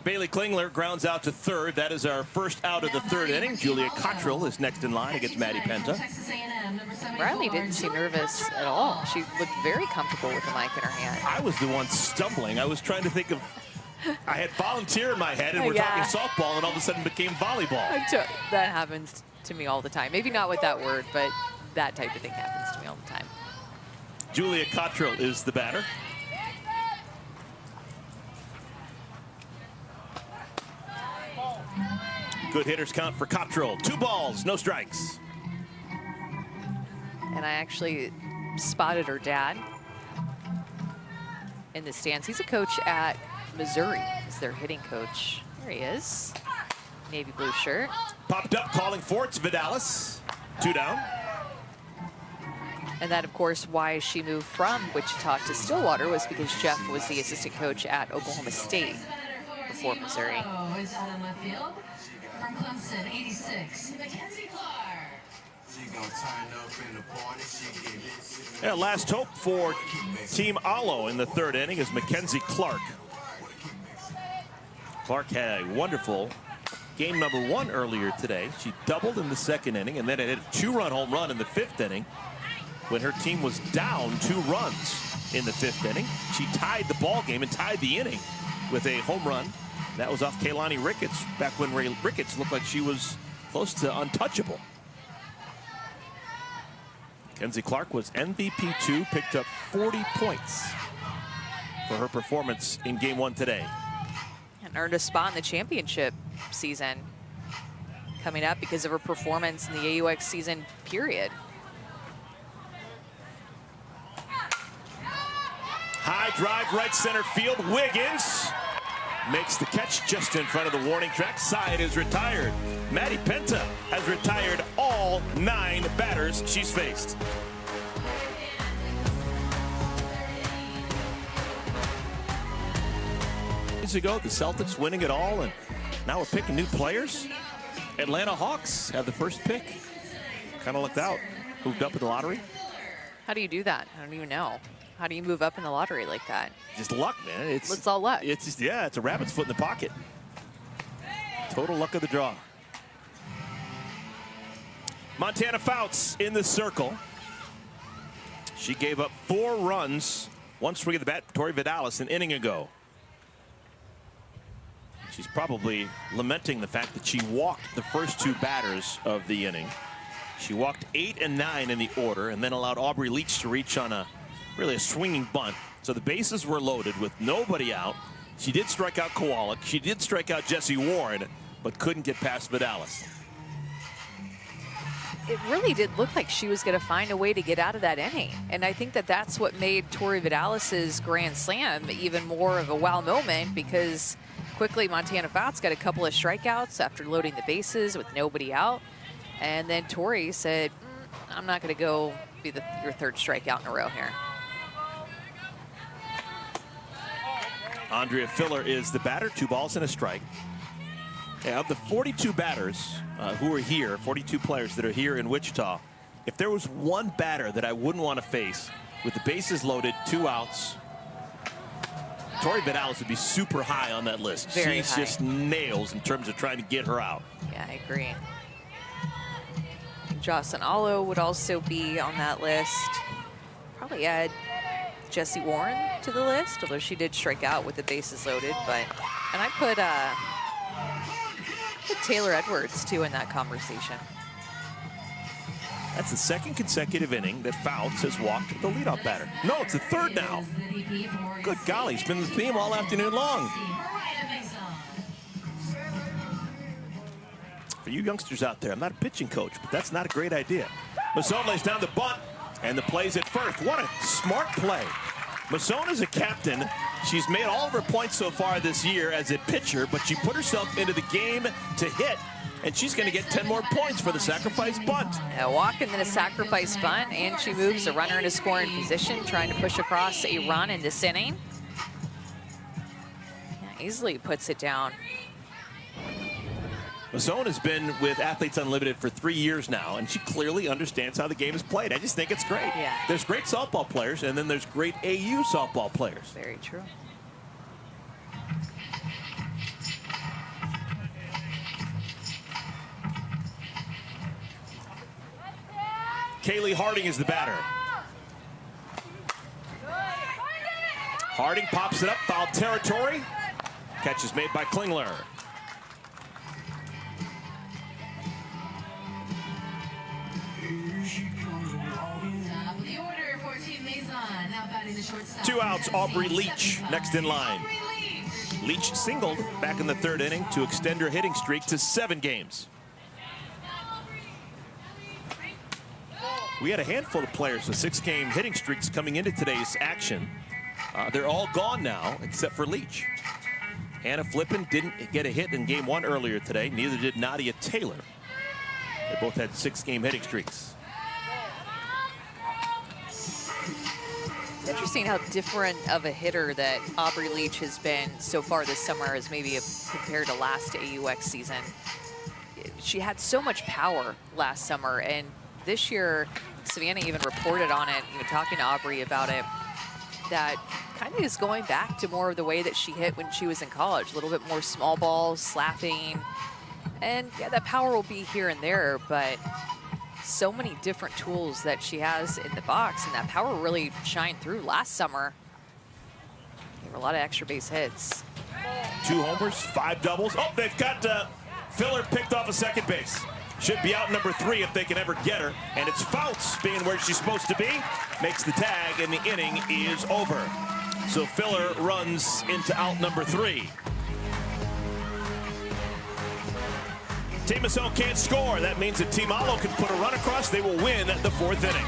Bailey Klingler grounds out to 3rd. That is our first out of the 3rd inning. Julia Cottrell is next in line against Maddie Penta. Riley didn't seem nervous at all. She looked very comfortable with the mic in her hand. I was the one stumbling. I was trying to think of, I had volunteer in my head, and we're talking softball, and all of a sudden became volleyball. That happens to me all the time. Maybe not with that word, but that type of thing happens to me all the time. Julia Cottrell is the batter. Good hitters count for Cottrell. 2 balls, no strikes. And I actually spotted her dad in the stands. He's a coach at Missouri. He's their hitting coach. There he is. navy blue shirt. Popped up, calling for it's Vidalis. 2 down. And that, of course, why she moved from Wichita to Stillwater was because Jeff was the assistant coach at Oklahoma State before Missouri. Is out in left field. From Clemson, 86, Mackenzie Clark. Yeah, last hope for Team Alo in the 3rd inning is Mackenzie Clark. Clark had a wonderful game number 1 earlier today. She doubled in the 2nd inning and then hit a 2-run home run in the 5th inning when her team was down 2 runs in the 5th inning. She tied the ball game and tied the inning with a home run. That was off Kaylani Ricketts back when Ricketts looked like she was close to untouchable. Mackenzie Clark was MVP 2, picked up 40 points for her performance in game 1 today. And earned a spot in the championship season coming up because of her performance in the AUX season period. High drive right center field. Wiggins makes the catch just in front of the warning track. Side is retired. Maddie Penta has retired all 9 batters she's faced. Years ago, the Celtics winning it all, and now we're picking new players. Atlanta Hawks have the first pick. Kind of lucked out. Moved up in the lottery. How do you do that? I don't even know. How do you move up in the lottery like that? Just luck, man. It's all luck. It's just, yeah, it's a rabbit's foot in the pocket. Total luck of the draw. Montana Fouts in the circle. She gave up 4 runs, 1 swing of the bat, Tori Vidalis, an inning ago. She's probably lamenting the fact that she walked the first 2 batters of the inning. She walked 8 and 9 in the order and then allowed Aubrey Leach to reach on a really a swinging bunt. So the bases were loaded with nobody out. She did strike out Kowalik. She did strike out Jesse Warren, but couldn't get past Vidalis. It really did look like she was going to find a way to get out of that inning. And I think that that's what made Tori Vidalis's grand slam even more of a wow moment, because quickly Montana Fouts got a couple of strikeouts after loading the bases with nobody out. And then Tori said, I'm not going to go be your 3rd strikeout in a row here. Andrea Filler is the batter, 2 balls and a strike. Yeah, of the 42 batters who are here, 42 players that are here in Wichita, if there was one batter that I wouldn't want to face with the bases loaded, 2 outs, Tori Vidalis would be super high on that list. Very She's high. just nails in terms of trying to get her out. Yeah, I agree. Jocelyn Alo would also be on that list. Probably add Jessie Warren to the list, although she did strike out with the bases loaded. And I put Taylor Edwards too in that conversation. That's the 2nd consecutive inning that Fouts has walked the leadoff batter. No, it's the 3rd now. Good golly, it's been the theme all afternoon long. For you youngsters out there, I'm not a pitching coach, but that's not a great idea. Masson lays down the bunt, and the play's at first. What a smart play. Masson is a captain. She's made all of her points so far this year as a pitcher, but she put herself into the game to hit, and she's going to get 10 more points for the sacrifice bunt. A walk and then a sacrifice bunt, and she moves the runner into scoring position, trying to push across a run in this inning. Yeah, easily puts it down. Masson has been with Athletes Unlimited for 3 years now, and she clearly understands how the game is played. I just think it's great. Yeah. There's great softball players, and then there's great AU softball players. Very true. Kaylee Harding is the batter. Harding pops it up, foul territory. Catch is made by Klingler. Top of the order for Team Maison. Now batting the shortstop. 2 outs, Aubrey Leach next in line. Aubrey Leach. Leach singled back in the 3rd inning to extend her hitting streak to 7 games. We had a handful of players with 6-game hitting streaks coming into today's action. They're all gone now, except for Leach. Hannah Flippin didn't get a hit in game 1 earlier today. Neither did Nadia Taylor. They both had 6-game hitting streaks. It's interesting how different of a hitter that Aubrey Leach has been so far this summer as maybe compared to last AUX season. She had so much power last summer, and this year, Savannah even reported on it, even talking to Aubrey about it, that kind of is going back to more of the way that she hit when she was in college. A little bit more small ball, slapping, and yeah, that power will be here and there, but so many different tools that she has in the box, and that power really shined through last summer. There were a lot of extra base hits. 2 homers, 5 doubles. Oh, they've got Filler picked off a second base. Should be out number 3 if they can ever get her. And it's Fouts being where she's supposed to be. Makes the tag, and the inning is over. So Filler runs into out number 3. Team Masson can't score. That means that Team Alo can put a run across. They will win the 4th inning.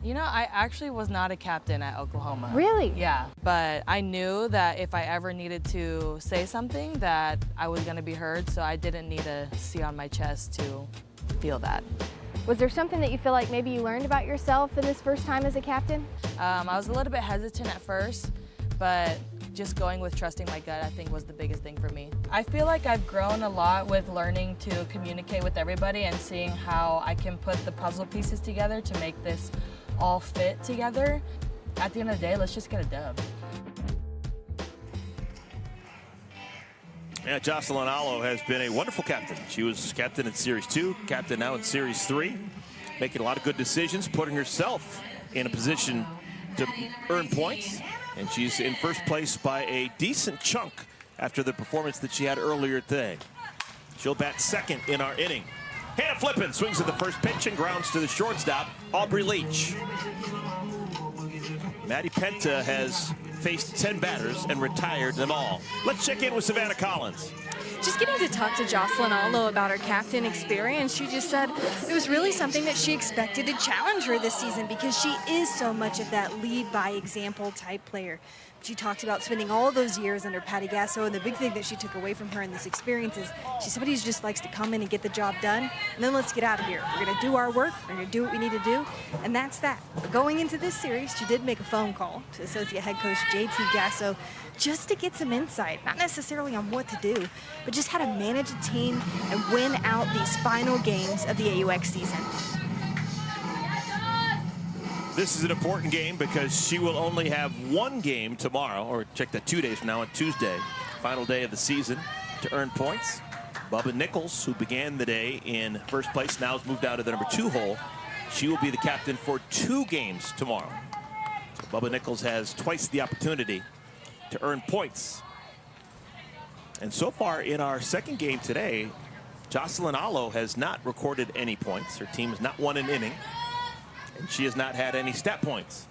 You know, I actually was not a captain at Oklahoma. Really? Yeah, but I knew that if I ever needed to say something that I was gonna be heard, so I didn't need a C on my chest to feel that. Was there something that you feel like maybe you learned about yourself in this first time as a captain? I was a little bit hesitant at first, but just going with trusting my gut, I think, was the biggest thing for me. I feel like I've grown a lot with learning to communicate with everybody and seeing how I can put the puzzle pieces together to make this all fit together. At the end of the day, let's just get a dub. Yeah, Jocelyn Alo has been a wonderful captain. She was captain in Series 2, captain now in Series 3, making a lot of good decisions, putting herself in a position to earn points. And she's in first place by a decent chunk after the performance that she had earlier today. She'll bat second in our inning. Hannah Flippin swings at the first pitch and grounds to the shortstop, Aubrey Leach. Maddie Penta has faced 10 batters and retired them all. Let's check in with Savannah Collins. Just getting to talk to Jocelyn Alo about her captain experience, she just said it was really something that she expected to challenge her this season because she is so much of that lead by example type player. She talked about spending all those years under Patty Gasso, and the big thing that she took away from her in this experience is she's somebody who just likes to come in and get the job done, and then let's get out of here. We're going to do our work, we're going to do what we need to do, and that's that. But going into this series, she did make a phone call to Associate Head Coach JT Gasso just to get some insight, not necessarily on what to do, but just how to manage a team and win out these final games of the AUX season. This is an important game because she will only have 1 game tomorrow, or check that 2 days from now on Tuesday, final day of the season, to earn points. Bubba Nichols, who began the day in first place, now has moved out of the number 2 hole. She will be the captain for 2 games tomorrow. So Bubba Nichols has twice the opportunity to earn points. And so far in our second game today, Jocelyn Alo has not recorded any points. Her team has not won an inning, and she has not had any stat points.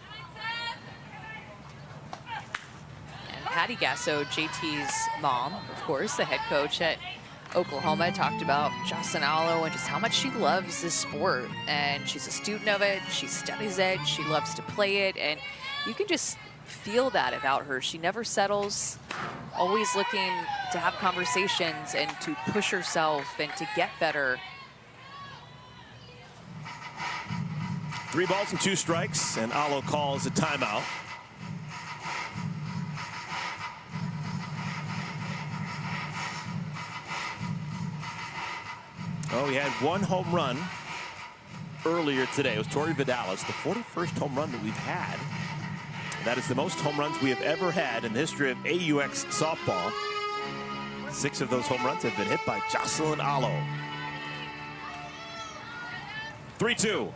And Patty Gasso, JT's mom, of course, the head coach at Oklahoma, talked about Jocelyn Alo and just how much she loves this sport. And she's a student of it, she studies it, she loves to play it, and you can just feel that about her. She never settles, always looking to have conversations and to push herself and to get better. 3 balls and 2 strikes, and Alo calls a timeout. Oh, he had 1 home run earlier today. It was Tori Vidalis, the 41st home run that we've had. That is the most home runs we have ever had in the history of AUX softball. 6 of those home runs have been hit by Jocelyn Alo. 3-2.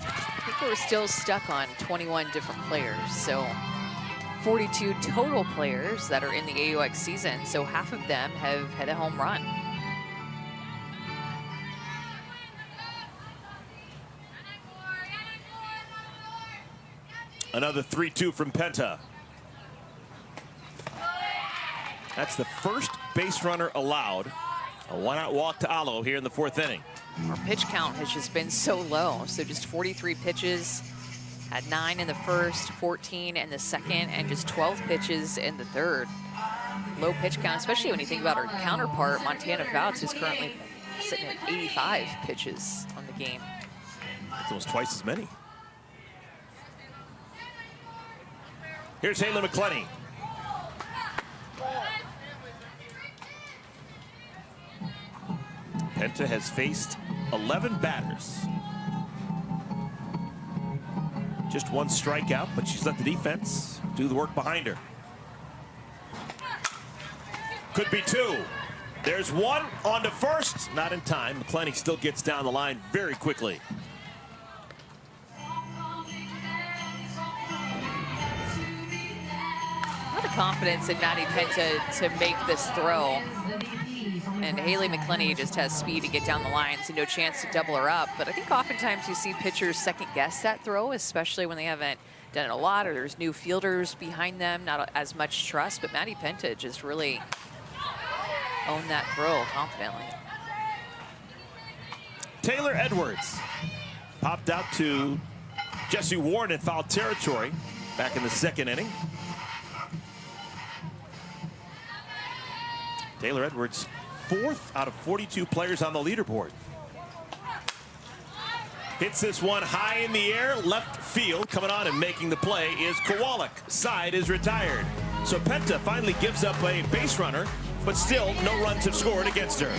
I think we're still stuck on 21 different players, so 42 total players that are in the AUX season, so half of them have had a home run. Another 3-2 from Penta. That's the first base runner allowed. A 1-out walk to Alo here in the 4th inning. our pitch count has just been so low. So just 43 pitches, had 9 in the first, 14 in the second, and just 12 pitches in the third. Low pitch count, especially when you think about our counterpart, Montana Fouts, who's currently sitting at 85 pitches on the game. It's almost twice as many. Here's Haley McClenny. Penta has faced 11 batters. Just 1 strikeout, but she's let the defense do the work behind her. Could be 2. There's 1 on to first. Not in time. McClenny still gets down the line very quickly. A lot of confidence in Maddie Penta to make this throw. And Haley McClenny just has speed to get down the line, so no chance to double her up. But I think oftentimes you see pitchers second guess that throw, especially when they haven't done it a lot or there's new fielders behind them, not as much trust. But Maddie Penta just really owned that throw confidently. Taylor Edwards popped out to Jesse Warren in foul territory back in the 2nd inning. Taylor Edwards, 4th out of 42 players on the leaderboard. Hits this one high in the air, left field. Coming on and making the play is Kowalik. Side is retired. So Penta finally gives up a base runner, but still no runs have scored against her.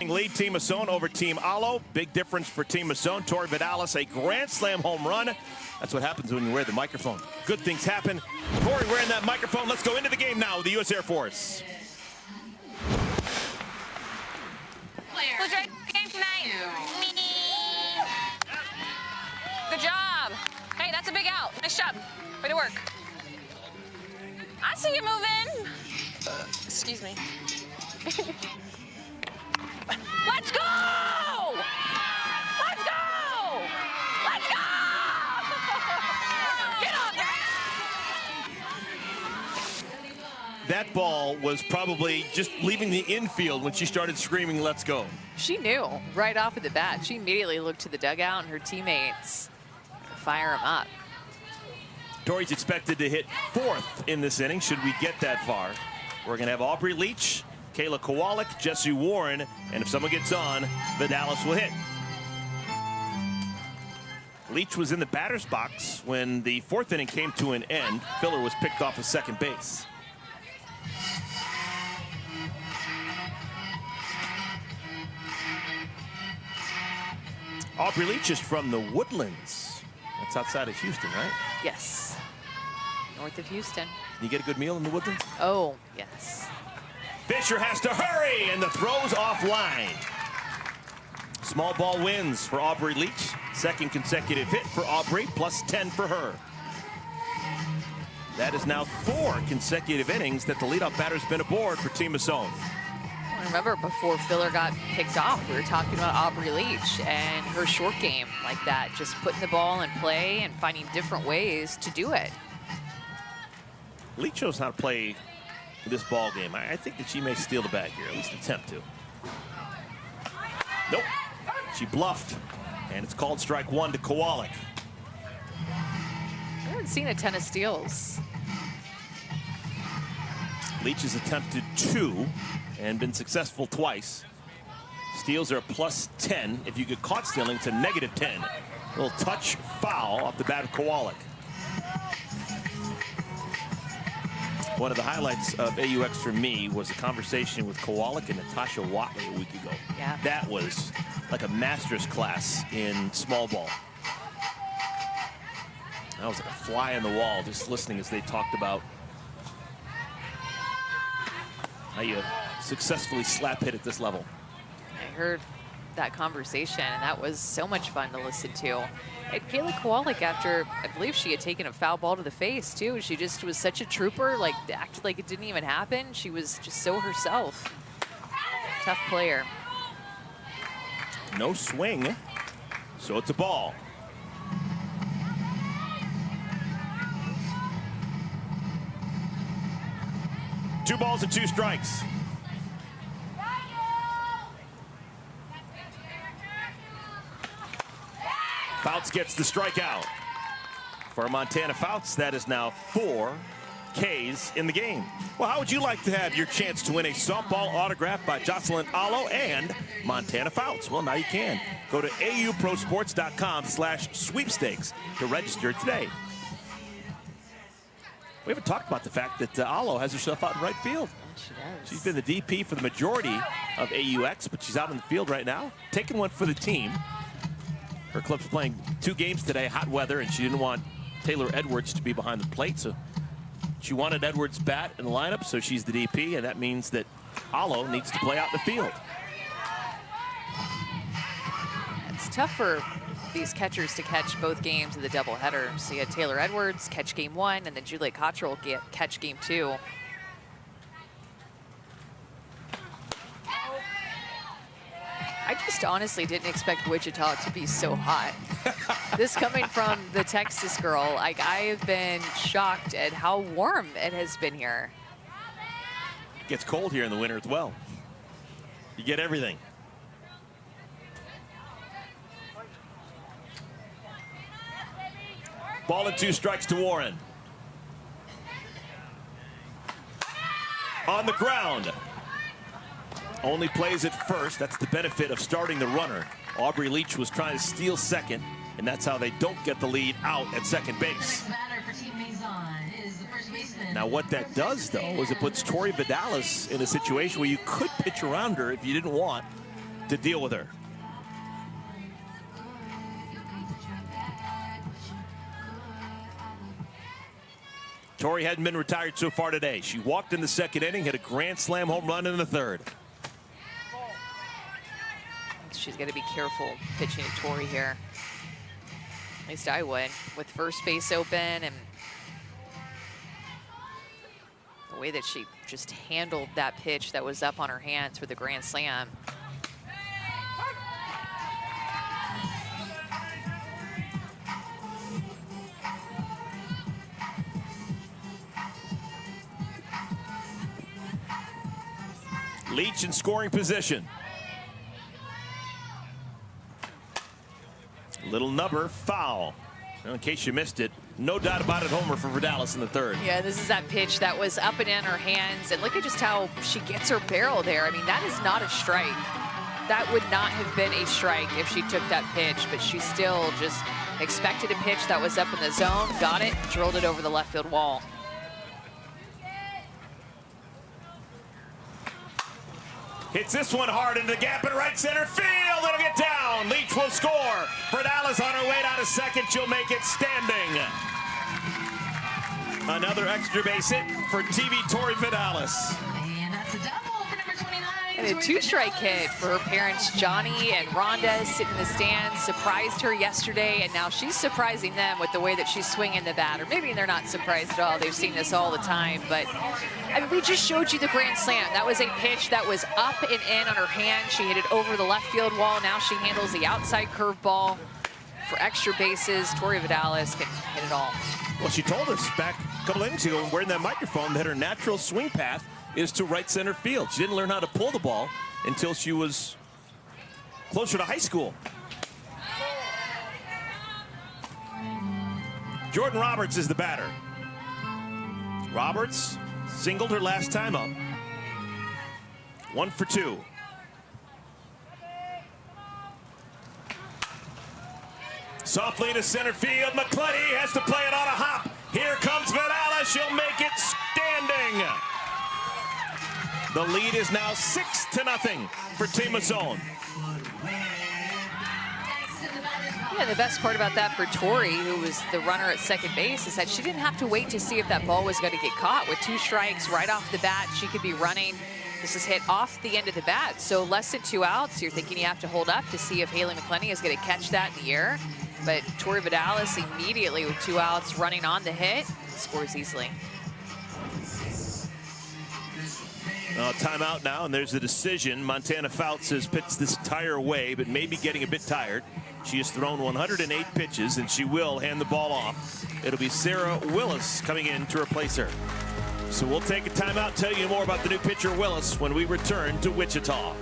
Lead Team Masson over Team Alo. Big difference for Team Masson. Tori Vidalis, a grand slam home run. That's what happens when you wear the microphone. Good things happen. Tori wearing that microphone. Let's go into the game now with the U.S. Air Force. Who's ready for the game tonight? Me. Good job. Hey, that's a big out. Nice job. Way to work. I see you moving. Excuse me. Let's go! Let's go! Let's go! Get off there! That ball was probably just leaving the infield when she started screaming, "Let's go." She knew right off of the bat. She immediately looked to the dugout and her teammates fire them up. Tori's expected to hit 4th in this inning, should we get that far. We're going to have Aubrey Leach, Kayla Kowalik, Jesse Warren, and if someone gets on, Vidalis will hit. Leach was in the batter's box when the 4th inning came to an end. Filler was picked off of second base. Aubrey Leach is from the Woodlands. That's outside of Houston, right? Yes. North of Houston. Can you get a good meal in the Woodlands? Oh, yes. Fisher has to hurry, and the throw's offline. Small ball wins for Aubrey Leach. 2nd consecutive hit for Aubrey, plus 10 for her. That is now 4 consecutive innings that the leadoff batter's been aboard for Team Masson. Remember, before Filler got picked off, we were talking about Aubrey Leach and her short game like that, just putting the ball in play and finding different ways to do it. Leach knows how to play this ball game. I think that she may steal the bag here, at least attempt to. Nope. She bluffed, and it's called strike 1 to Kowalik. I haven't seen a ton of steals. Leach has attempted 2 and been successful twice. Steals are plus 10. If you get caught stealing, to negative 10. A little touch foul off the bat of Kowalik. One of the highlights of AUX for me was a conversation with Kowalik and Natasha Watley a week ago. Yeah. That was like a master's class in small ball. I was like a fly on the wall just listening as they talked about how you successfully slap hit at this level. I heard that conversation, and that was so much fun to listen to. And Kayla Kowalik, after, I believe she had taken a foul ball to the face, too. She just was such a trooper, like, acted like it didn't even happen. She was just so herself. Tough player. No swing, so it's a ball. Two balls and 2 strikes. Fouts gets the strikeout. For Montana Fouts, that is now 4 Ks in the game. Well, how would you like to have your chance to win a softball autograph by Jocelyn Allo and Montana Fouts? Well, now you can. Go to auprosports.com/sweepstakes to register today. We haven't talked about the fact that Allo has herself out in right field. She does. She's been the DP for the majority of AUX, but she's out in the field right now, taking one for the team. Her club's playing 2 games today, hot weather, and she didn't want Taylor Edwards to be behind the plate, so she wanted Edwards' bat in the lineup, so she's the DP, and that means that Allo needs to play out in the field. It's tough for these catchers to catch both games of the doubleheader. So you had Taylor Edwards catch game 1, and then Juliet Cottrell catch game 2. I just honestly didn't expect Wichita to be so hot. This coming from the Texas girl, like, I have been shocked at how warm it has been here. It gets cold here in the winter as well. You get everything. Ball and 2 strikes to Warren. On the ground. Only plays at first. That's the benefit of starting the runner. Aubrey Leach was trying to steal second, and that's how they don't get the lead out at second base. Now what that does, though, is it puts Tori Vidalis in a situation where you could pitch around her if you didn't want to deal with her. Tori hadn't been retired so far today. She walked in the second inning, hit a grand slam home run in the third. She's got to be careful pitching to Tori here. At least I would, with first base open, and the way that she just handled that pitch that was up on her hands for the grand slam. Leach in scoring position. Little nubber, foul. Well, in case you missed it, no doubt about it, homer for Vidalis in the third. Yeah, this is that pitch that was up and in her hands, and look at just how she gets her barrel there. I mean, that is not a strike. That would not have been a strike if she took that pitch, but she still just expected a pitch that was up in the zone, got it, drilled it over the left field wall. Hits this one hard into the gap in right center field. It'll get down. Leach will score. Vidalis on her way down to second. She'll make it standing. Another extra base hit for TV Tori Vidalis. And that's a double for number 29. And a 2-strike hit for her parents, Johnny and Rhonda, sitting in the stands. Surprised her yesterday, and now she's surprising them with the way that she's swinging the bat. Or maybe they're not surprised at all. They've seen this all the time. But I mean, we just showed you the grand slam. That was a pitch that was up and in on her hand. She hit it over the left field wall. Now she handles the outside curveball for extra bases. Tori Vidalis can hit it all. Well, she told us back a couple innings ago when wearing that microphone that her natural swing path is to right center field. She didn't learn how to pull the ball until she was closer to high school. Jordan Roberts is the batter. Roberts singled her last time up. 1 for 2. Softly to center field. McClunny has to play it on a hop. Here comes Vidalis. She'll make it standing. The lead is now 6-0 for Team Mazone. Yeah, the best part about that for Tori, who was the runner at second base, is that she didn't have to wait to see if that ball was going to get caught. With 2 strikes right off the bat, she could be running. This is hit off the end of the bat, so less than 2 outs. You're thinking you have to hold up to see if Haley McClenny is going to catch that in the air. But Tori Vidalis immediately with 2 outs running on the hit, scores easily. Timeout now, and there's the decision. Montana Fouts has pitched this entire way, but maybe getting a bit tired. She has thrown 108 pitches, and she will hand the ball off. It'll be Sarah Willis coming in to replace her. So we'll take a timeout, tell you more about the new pitcher Willis when we return to Wichita.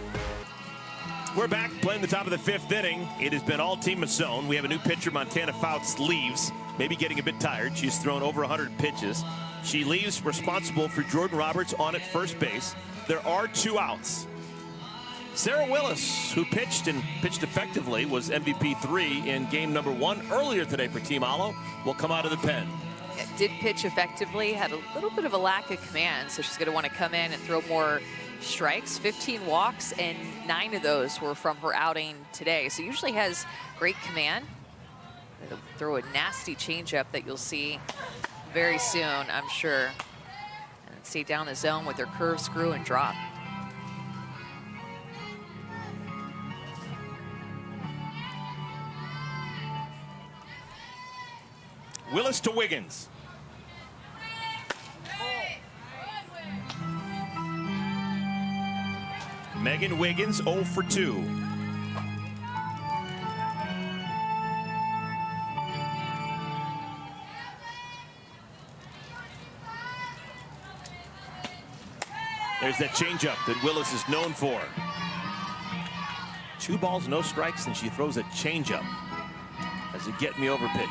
We're back playing the top of the 5th inning. It has been all Team Masson. We have a new pitcher. Montana Fouts leaves, maybe getting a bit tired. She's thrown over 100 pitches. She leaves responsible for Jordan Roberts on at first base. There are 2 outs. Sarah Willis, who pitched effectively, was MVP 3 in game number 1 earlier today for Team Alo, will come out of the pen. Yeah, did pitch effectively, had a little bit of a lack of command, so she's going to want to come in and throw more strikes. 15 walks, and 9 of those were from her outing today. So usually has great command. They'll throw a nasty changeup that you'll see very soon, I'm sure. And stay down the zone with her curve, screw, and drop. Willis to Wiggins. Megan Wiggins 0 for 2. There's that changeup that Willis is known for. 2 balls, no strikes, and she throws a changeup as a get-me-over pitch.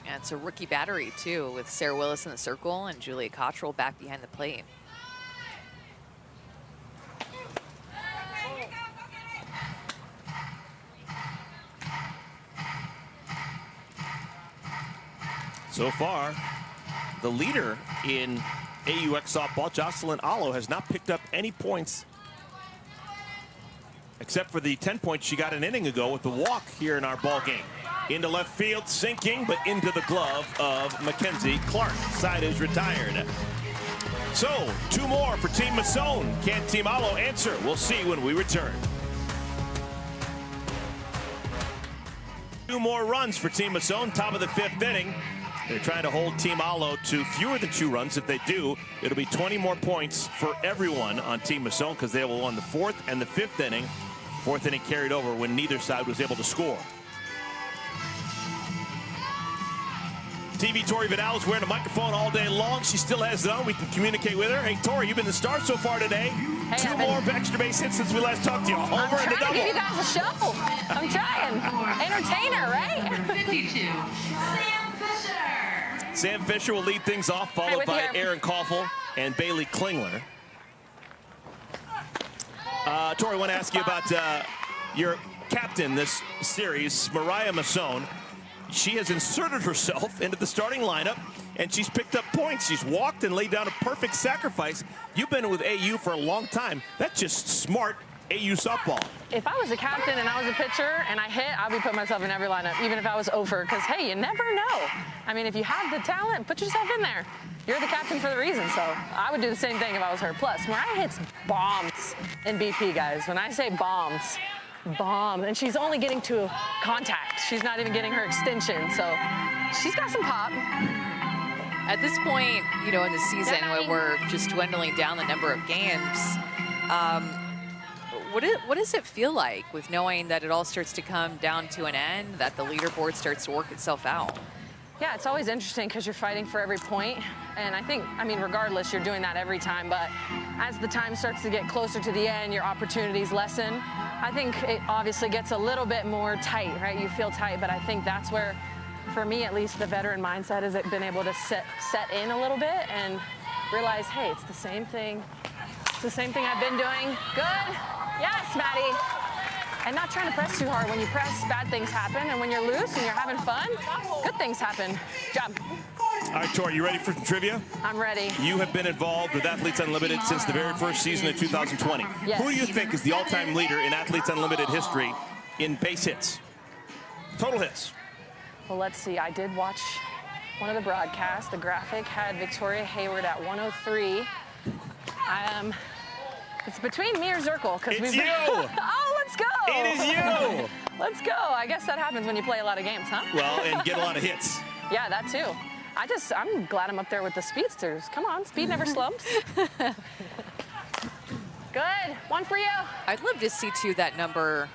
And it's a rookie battery, too, with Sarah Willis in the circle and Julia Cottrell back behind the plate. So far, the leader in AUX softball, Jocelyn Alo, has not picked up any points except for the 10 points she got an inning ago with the walk here in our ball game. Into left field, sinking, but into the glove of Mackenzie Clark. Side is retired. So, 2 more for Team Masson. Can Team Alo answer? We'll see when we return. 2 more runs for Team Masson, top of the 5th inning. They're trying to hold Team Alo to fewer than 2 runs. If they do, it'll be 20 more points for everyone on Team Masson because they will won the 4th and the 5th inning. 4th inning carried over when neither side was able to score. TV Tori Vidal is wearing a microphone all day long. She still has it on. We can communicate with her. Hey, Tori, you've been the star so far today. Hey, 2 more extra base hits since we last talked to you. Homer I'm and a trying double. to give you guys a show. I'm trying. Entertainer, right? 52, Sam Fisher. Sam Fisher will lead things off, followed with by you. Aaron Koffel and Bailey Klingler. Tori, I want to ask you about your captain this series, Mariah Masson. She has inserted herself into the starting lineup, and she's picked up points. She's walked and laid down a perfect sacrifice. You've been with AU for a long time. That's just smart AU softball. If I was a captain and I was a pitcher and I hit, I'd be putting myself in every lineup, even if I was over, because, hey, you never know. I mean, if you have the talent, put yourself in there. You're the captain for the reason, so I would do the same thing if I was her. Plus, Mariah hits bombs in BP, guys. When I say bombs, bomb, and she's only getting to contact. She's not even getting her extension, so she's got some pop. At this point, you know, in the season when we're just dwindling down the number of games, what does it feel like with knowing that it all starts to come down to an end, that the leaderboard starts to work itself out? Yeah, it's always interesting because you're fighting for every point. And I think, I mean, regardless, you're doing that every time. But as the time starts to get closer to the end, your opportunities lessen. I think it obviously gets a little bit more tight, right? You feel tight, but I think that's where, for me at least, the veteran mindset has been able to set in a little bit and realize, hey, it's the same thing. It's the same thing I've been doing. Good. Yes, Maddie. And not trying to press too hard. When you press, bad things happen. And when you're loose and you're having fun, good things happen. Good job. All right, Tori, you ready for some trivia? I'm ready. You have been involved with Athletes Unlimited since the very first season of 2020. Yes. Who do you think is the all-time leader in Athletes Unlimited history in base hits? Total hits. Well, let's see. I did watch one of the broadcasts. The graphic had Victoria Hayward at 103. It's between me or Zirkle. It's you! Oh, let's go! It is you! Let's go. I guess that happens when you play a lot of games, huh? Well, and get a lot of hits. Yeah, that too. I'm glad I'm up there with the speedsters. Come on, speed never slumps. Good, 1 for you. I'd love to see, too, that number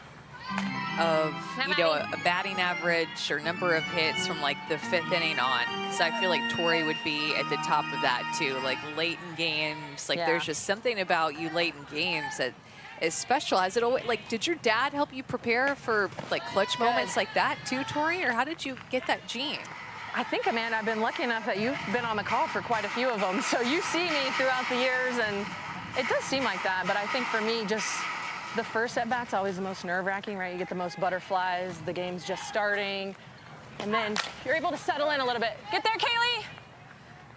of, you know, a batting average or number of hits from, like, the 5th inning on. Because I feel like Tori would be at the top of that, too. Like, late in games. Like, Yeah. there's just something about you late in games that is special. Has it always, like, did your dad help you prepare for like clutch moments like that too, Tori, or how did you get that gene? I think, Amanda, I've been lucky enough that you've been on the call for quite a few of them. So you see me throughout the years, and it does seem like that. But I think for me, just the first at-bat's always the most nerve-wracking, right? You get the most butterflies, the game's just starting, and then you're able to settle in a little bit. Get there, Kaylee!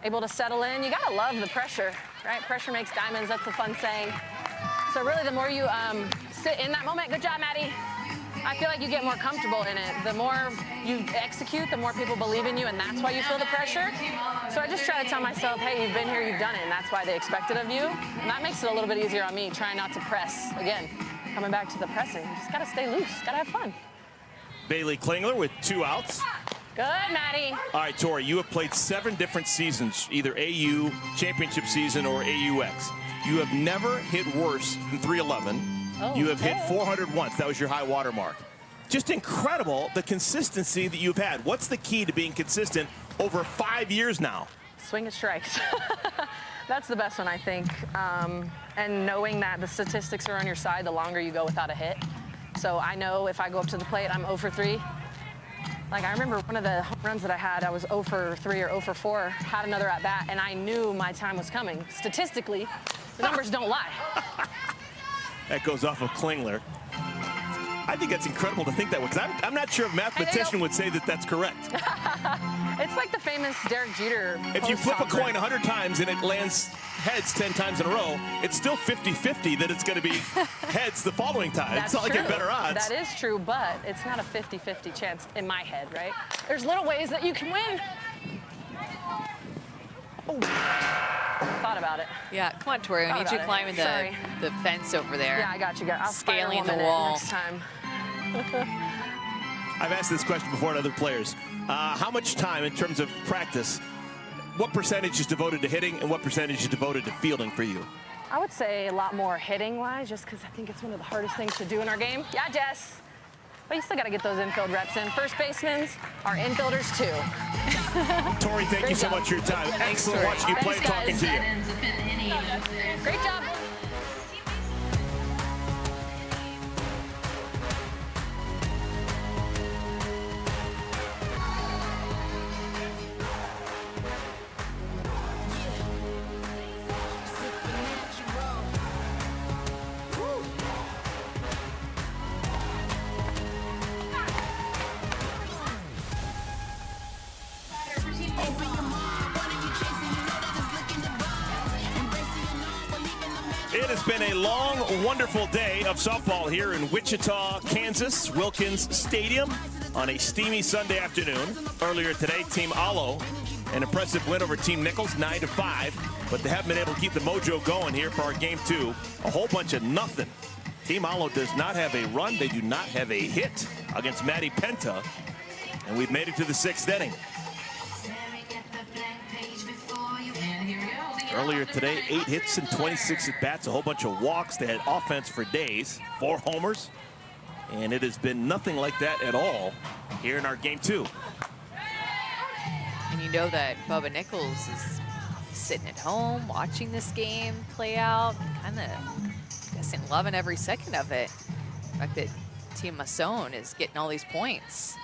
Able to settle in. You gotta love the pressure, right? Pressure makes diamonds, that's a fun saying. So really, the more you sit in that moment, good job, Maddie. I feel like you get more comfortable in it. The more you execute, the more people believe in you, and that's why you feel the pressure. So I just try to tell myself, hey, you've been here, you've done it, and that's why they expect it of you. And that makes it a little bit easier on me, trying not to press. Again, coming back to the pressing, you just gotta stay loose, gotta have fun. Bailey Klingler with 2 outs. Good, Maddie. All right, Tori, you have played 7 different seasons, either AU championship season or AUX. You have never hit worse than 311. You have hit 400 once. That was your high water mark. Just incredible, the consistency that you've had. What's the key to being consistent over 5 years now? Swing and strikes. That's the best one, I think. And knowing that the statistics are on your side the longer you go without a hit. So I know if I go up to the plate, I'm 0 for 3. Like, I remember one of the home runs that I had, I was 0 for 3 or 0 for 4, had another at-bat, and I knew my time was coming. Statistically, the numbers don't lie. That goes off of Klingler. I think that's incredible to think that way, because I'm not sure a mathematician would say that that's correct. It's like the famous Derek Jeter. If you flip a coin 100 times and it lands heads 10 times in a row, it's still 50-50 that it's going to be heads the following time. That's it's not like you have better odds. That is true, but it's not a 50-50 chance in my head, right? There's little ways that you can win. Ooh. Thought about it. Yeah, come on, Tori. We need you climbing the fence over there. Yeah, I got you. I'll scaling the wall next time. I've asked this question before to other players. How much time in terms of practice, what percentage is devoted to hitting and what percentage is devoted to fielding for you? I would say a lot more hitting-wise, just because I think it's one of the hardest things to do in our game. Yeah, Jess. But you still got to get those infield reps in. First basemen are infielders, too. Tori, thank you so much for your time. Excellent watching you play and talking to you. Great job. It has been a long, wonderful day of softball here in Wichita, Kansas, Wilkins Stadium on a steamy Sunday afternoon. Earlier today, Team Alo, an impressive win over Team Nichols, 9-5, but they haven't been able to keep the mojo going here for our game 2. A whole bunch of nothing. Team Alo does not have a run. They do not have a hit against Maddie Penta, and we've made it to the 6th inning. Earlier today, 8 hits and 26 at-bats, a whole bunch of walks. They had offense for days, 4 homers, and it has been nothing like that at all here in our game 2. And you know that Bubba Nichols is sitting at home watching this game play out, kind of guessing loving every second of it. The fact that Team Masson is getting all these points.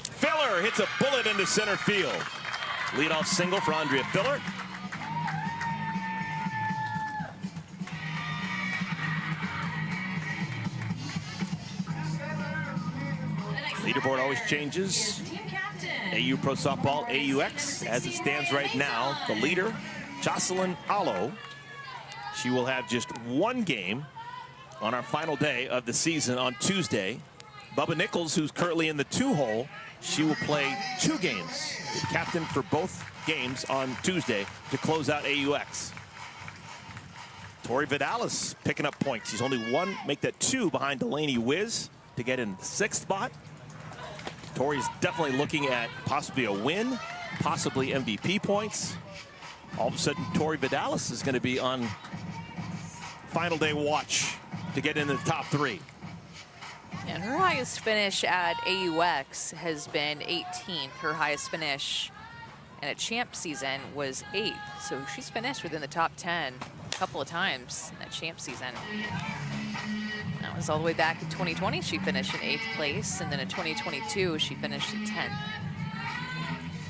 Filler hits a bullet into center field. Leadoff single for Andrea Filler. Leaderboard always changes. AU Pro Softball, AUX, as it stands right now, the leader, Jocelyn Alo. She will have just 1 game on our final day of the season on Tuesday. Bubba Nichols, who's currently in the 2-hole, she will play 2 games. The captain for both games on Tuesday to close out AUX. Tori Vidalis picking up points. She's only 1, make that 2 behind Delaney Wiz to get in the 6th spot. Tori's definitely looking at possibly a win, possibly MVP points. All of a sudden, Tori Vidalis is going to be on final day watch to get into the top 3. And her highest finish at AUX has been 18th. Her highest finish in a champ season was 8th. So she's finished within the top 10 couple of times in that champ season. That was all the way back in 2020. She finished in 8th place, and then in 2022, she finished in 10th.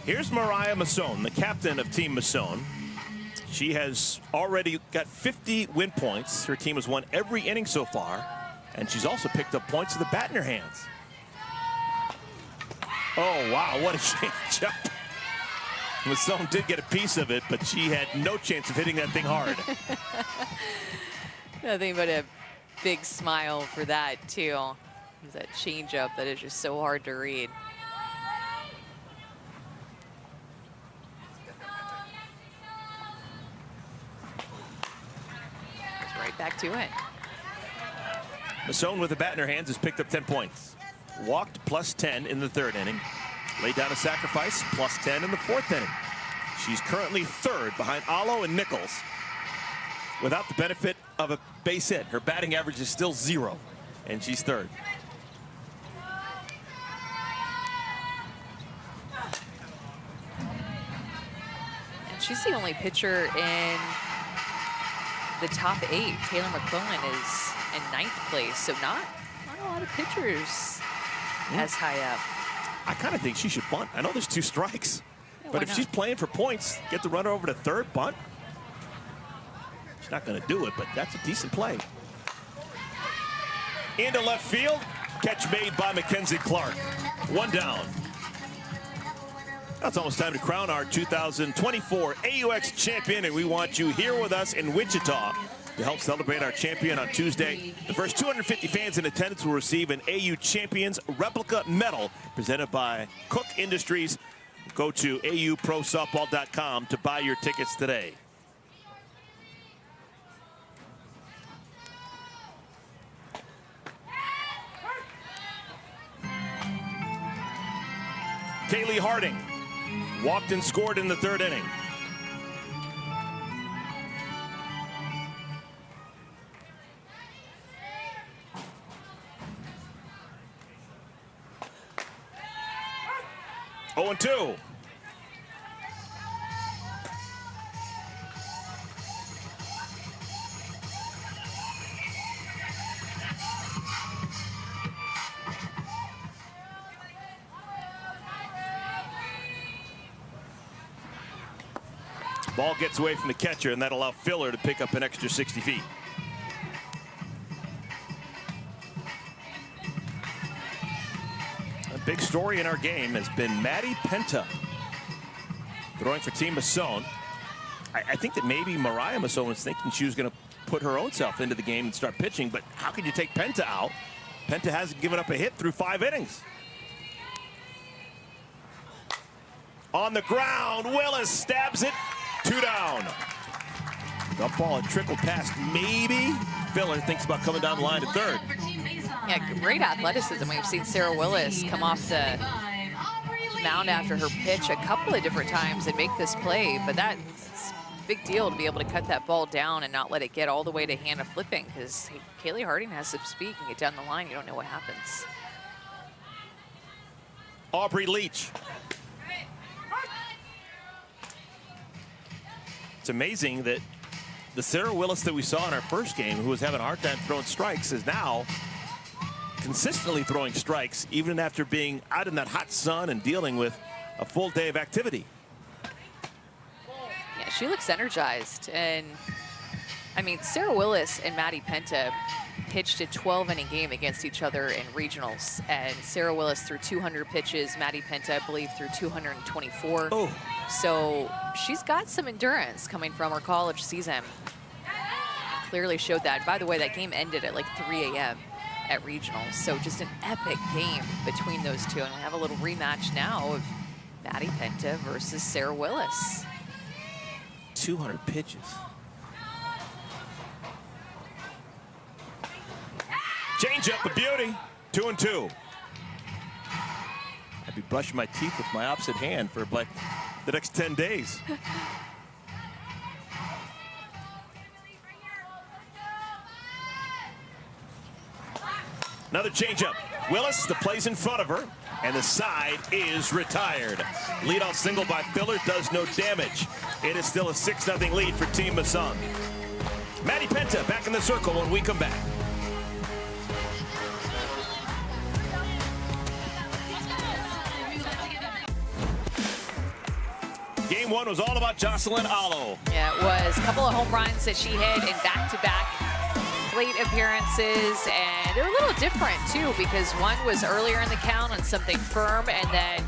Here's Mariah Masson, the captain of Team Masson. She has already got 50 win points. Her team has won every inning so far, and she's also picked up points with the bat in her hands. Oh, wow, what a change-up. Masson did get a piece of it, but she had no chance of hitting that thing hard. Nothing but a big smile for that, too. There's that change-up that is just so hard to read. Goes right back to it. Masson with the bat in her hands has picked up 10 points. Walked +10 in the 3rd inning. Laid down a sacrifice, +10 in the 4th inning. She's currently 3rd behind Alo and Nichols without the benefit of a base hit. Her batting average is still 0, and she's 3rd. And she's the only pitcher in the top 8. Taylor McClellan is in 9th place, so not a lot of pitchers as high up. I kind of think she should bunt. I know there's 2 strikes, yeah, but if she's playing for points, get the runner over to 3rd, bunt. She's not going to do it, but that's a decent play. Into left field, catch made by Mackenzie Clark. 1 down. Now it's almost time to crown our 2024 AUX champion, and we want you here with us in Wichita to help celebrate our champion on Tuesday. The first 250 fans in attendance will receive an AU Champions replica medal presented by Cook Industries. Go to AUProSoftball.com to buy your tickets today. Kaylee Harding walked and scored in the 3rd inning. Oh, and 2. Ball gets away from the catcher, and that'll allow Filler to pick up an extra 60 feet. A big story in our game has been Maddie Penta throwing for Team Masson. I think that maybe Mariah Masson was thinking she was going to put her own self into the game and start pitching, but how could you take Penta out? Penta hasn't given up a hit through 5 innings. On the ground, Willis stabs it. 2 down. The ball had trickled past. Maybe Filler thinks about coming down the line to 3rd. Yeah, great athleticism. We've seen Sarah Willis come off the mound after her pitch a couple of different times and make this play, but that's a big deal to be able to cut that ball down and not let it get all the way to Hannah Flipping, because Kaylee Harding has some speed and get down the line. You don't know what happens. Aubrey Leach. It's amazing that the Sarah Willis that we saw in our first game, who was having a hard time throwing strikes, is now consistently throwing strikes, even after being out in that hot sun and dealing with a full day of activity. Yeah, she looks energized. And I mean, Sarah Willis and Maddie Penta pitched a 12-inning game against each other in regionals, and Sarah Willis threw 200 pitches, Maddie Penta, I believe, threw 224. Oh. So she's got some endurance coming from her college season. Clearly showed that. By the way, that game ended at like 3 a.m. at regionals, so just an epic game between those two. And we have a little rematch now of Maddie Penta versus Sarah Willis. 200 pitches. Change up, a beauty. 2-2. I'd be brushing my teeth with my opposite hand for like the next 10 days. Another changeup. Willis, the play's in front of her, and the side is retired. Leadoff single by Filler does no damage. It is still a 6-0 lead for Team Masson. Maddie Penta back in the circle when we come back. Game one was all about Jocelyn Allo. Yeah, it was a couple of home runs that she hit in back-to-back plate appearances, and they're a little different too, because one was earlier in the count on something firm, and then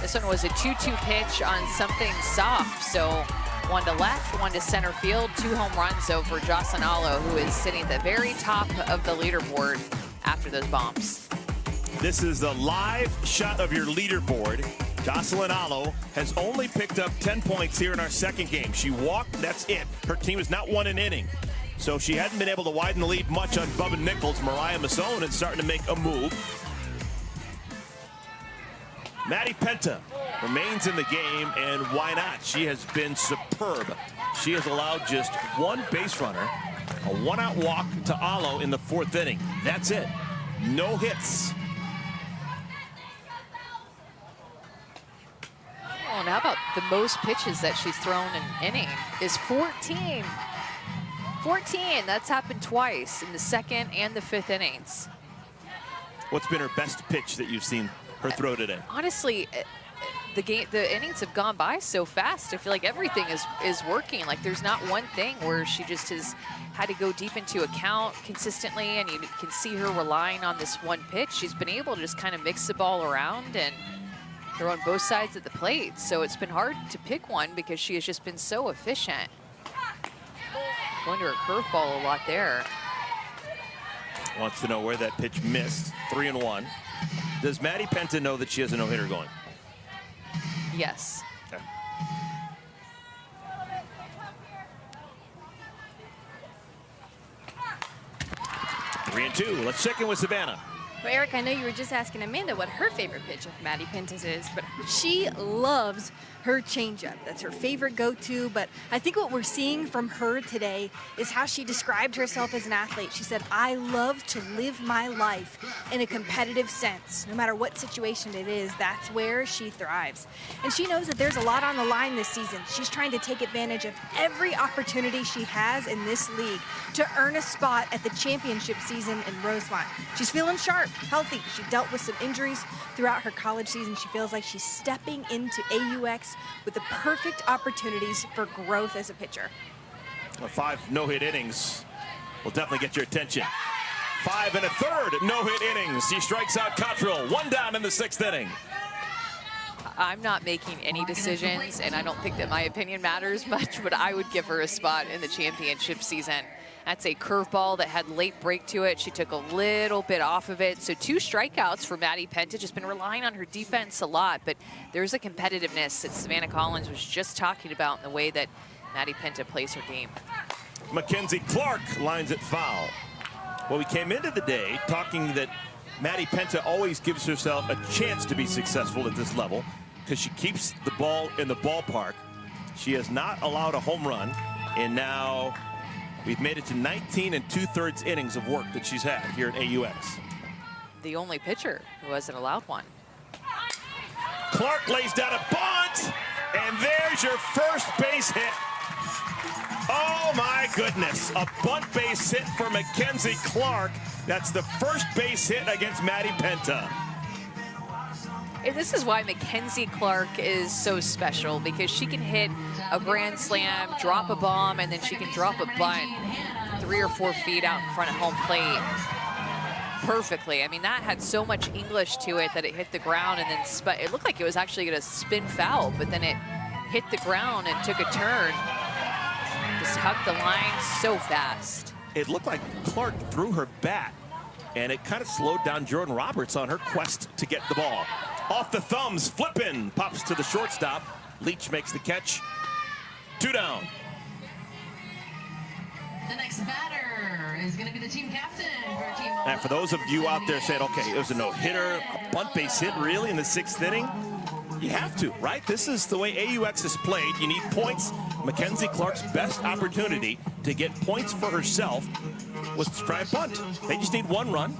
this one was a 2-2 pitch on something soft. So one to left, one to center field, 2 home runs over Jocelyn Allo, who is sitting at the very top of the leaderboard after those bombs. This is the live shot of your leaderboard. Jocelyn Allo has only picked up 10 points here in our second game. She walked, that's it. Her team has not won an inning. So she hadn't been able to widen the lead much on Bubba Nichols. Mariah Masson is starting to make a move. Maddie Penta remains in the game, and why not? She has been superb. She has allowed just one base runner, a 1-out walk to Allo in the 4th inning. That's it. No hits. Oh, and how about the most pitches that she's thrown in an inning is 14. 14, that's happened twice in the 2nd and the 5th innings. What's been her best pitch that you've seen her throw today? Honestly, the innings have gone by so fast. I feel like everything is working. Like there's not one thing where she just has had to go deep into a count consistently, and you can see her relying on this one pitch. She's been able to just kind of mix the ball around and throw on both sides of the plate. So it's been hard to pick one because she has just been so efficient. Going to her curveball a lot there. Wants to know where that pitch missed. 3-1. Does Maddie Penta know that she has a no-hitter going? Yes. Okay. 3-2. Let's check in with Savannah. Well, Eric, I know you were just asking Amanda what her favorite pitch of Maddie Penta's is, but she loves her changeup. That's her favorite go-to, but I think what we're seeing from her today is how she described herself as an athlete. She said, I love to live my life in a competitive sense. No matter what situation it is, that's where she thrives. And she knows that there's a lot on the line this season. She's trying to take advantage of every opportunity she has in this league to earn a spot at the championship season in Rosemont. She's feeling sharp, healthy. She dealt with some injuries throughout her college season. She feels like she's stepping into AUX with the perfect opportunities for growth as a pitcher. Well, 5 no-hit innings will definitely get your attention. 5 1/3 no-hit innings. She strikes out Cottrell. 1 down in the 6th inning. I'm not making any decisions, and I don't think that my opinion matters much, but I would give her a spot in the championship season. That's a curveball that had late break to it. She took a little bit off of it. So 2 strikeouts for Maddie Penta, just been relying on her defense a lot, but there's a competitiveness that Savannah Collins was just talking about in the way that Maddie Penta plays her game. Mackenzie Clark lines it foul. Well, we came into the day talking that Maddie Penta always gives herself a chance to be successful at this level because she keeps the ball in the ballpark. She has not allowed a home run, and now we've made it to 19 2/3 innings of work that she's had here at AUX. The only pitcher who hasn't allowed one. Clark lays down a bunt, and there's your first base hit. Oh my goodness, a bunt base hit for Mackenzie Clark. That's the first base hit against Maddie Penta. And this is why Mackenzie Clark is so special, because she can hit a grand slam, drop a bomb, and then she can drop a bunt 3 or 4 feet out in front of home plate perfectly. I mean, that had so much English to it that it hit the ground, and then it looked like it was actually going to spin foul, but then it hit the ground and took a turn. Just hugged the line so fast. It looked like Clark threw her bat, and it kind of slowed down Jordan Roberts on her quest to get the ball. Off the thumbs, flipping, pops to the shortstop. Leach makes the catch. 2 down. The next batter is going to be the team captain for Team And for those of you out there saying, okay, it was a no-hitter, a bunt base hit really in the 6th inning, you have to, right? This is the way AUX is played. You need points. Mackenzie Clark's best opportunity to get points for herself was to try and bunt. They just need 1 run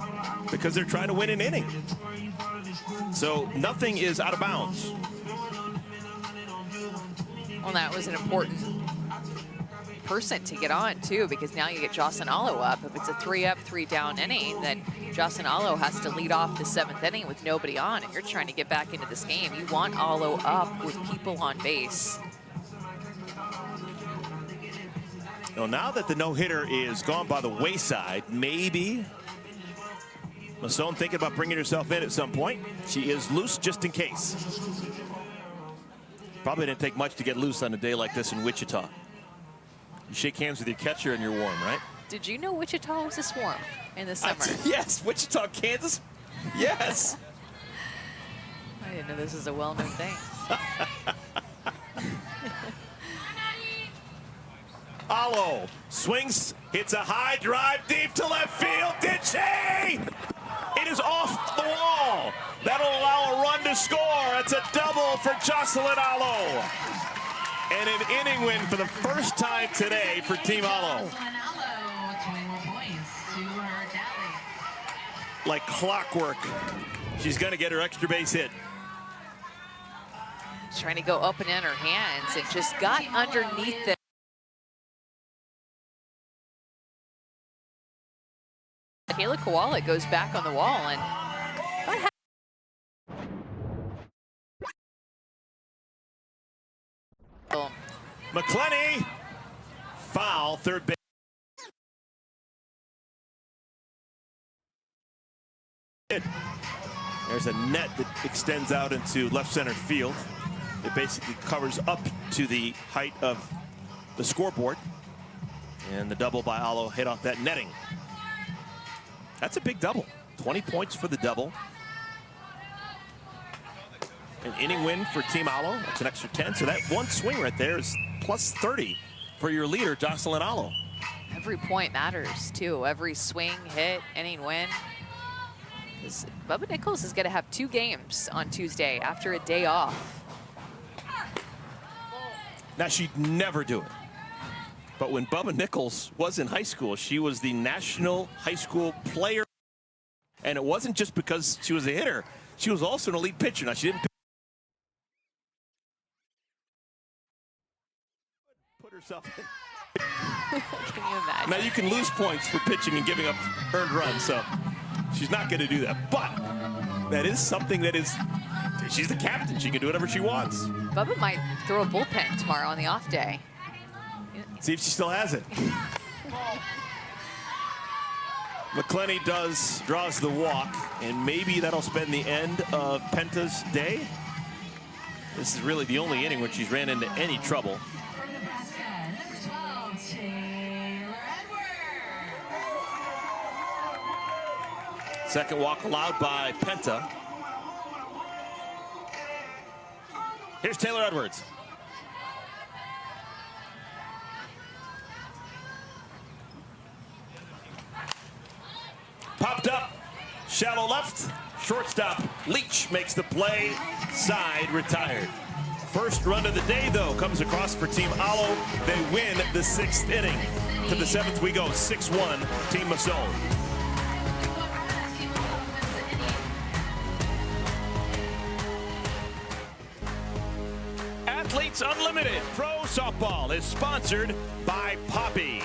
because they're trying to win an inning. So nothing is out of bounds. Well, that was an important person to get on, too, because now you get Jocelyn Allo up. If it's a 3-up, 3-down inning, then Jocelyn Allo has to lead off the 7th inning with nobody on, and you're trying to get back into this game. You want Allo up with people on base. Well, now that the no-hitter is gone by the wayside, maybe Masson thinking about bringing herself in at some point. She is loose just in case. Probably didn't take much to get loose on a day like this in Wichita. You shake hands with your catcher and you're warm, right? Did you know Wichita was this warm in the summer? Yes, Wichita, Kansas. Yes. I didn't know this was a well-known thing. Allo swings, hits a high drive deep to left field. Did she? It is off the wall. That'll allow a run to score. It's a double for Jocelyn Allo. And an inning win for the first time today for Team Allo. Like clockwork, she's going to get her extra base hit. Trying to go up and in her hands and just got underneath the Kayla Koala goes back on the wall and McClenny, foul, third base. There's a net that extends out into left center field. It basically covers up to the height of the scoreboard. And the double by Allo hit off that netting. That's a big double. 20 points for the double. An inning win for Team Allo. That's an extra 10. So that one swing right there is plus 30 for your leader, Jocelyn Allo. Every point matters, too. Every swing, hit, inning win. Because Bubba Nichols is going to have 2 games on Tuesday after a day off. Now, she'd never do it. But when Bubba Nichols was in high school, she was the national high school player. And it wasn't just because she was a hitter. She was also an elite pitcher. Now, she didn't put herself in. Can you imagine? Now, you can lose points for pitching and giving up earned runs, so she's not going to do that. But that is something that is, she's the captain. She can do whatever she wants. Bubba might throw a bullpen tomorrow on the off day. See if she still has it. McClenny draws the walk, and maybe that'll spend the end of Penta's day. This is really the only inning where she's ran into any trouble. Second walk allowed by Penta. Here's Taylor Edwards. Popped up, shallow left, shortstop Leach makes the play, side retired. First run of the day, though, comes across for Team Allo. They win the 6th inning. To the 7th we go, 6-1, Team Masson. Athletes Unlimited Pro Softball is sponsored by Poppy.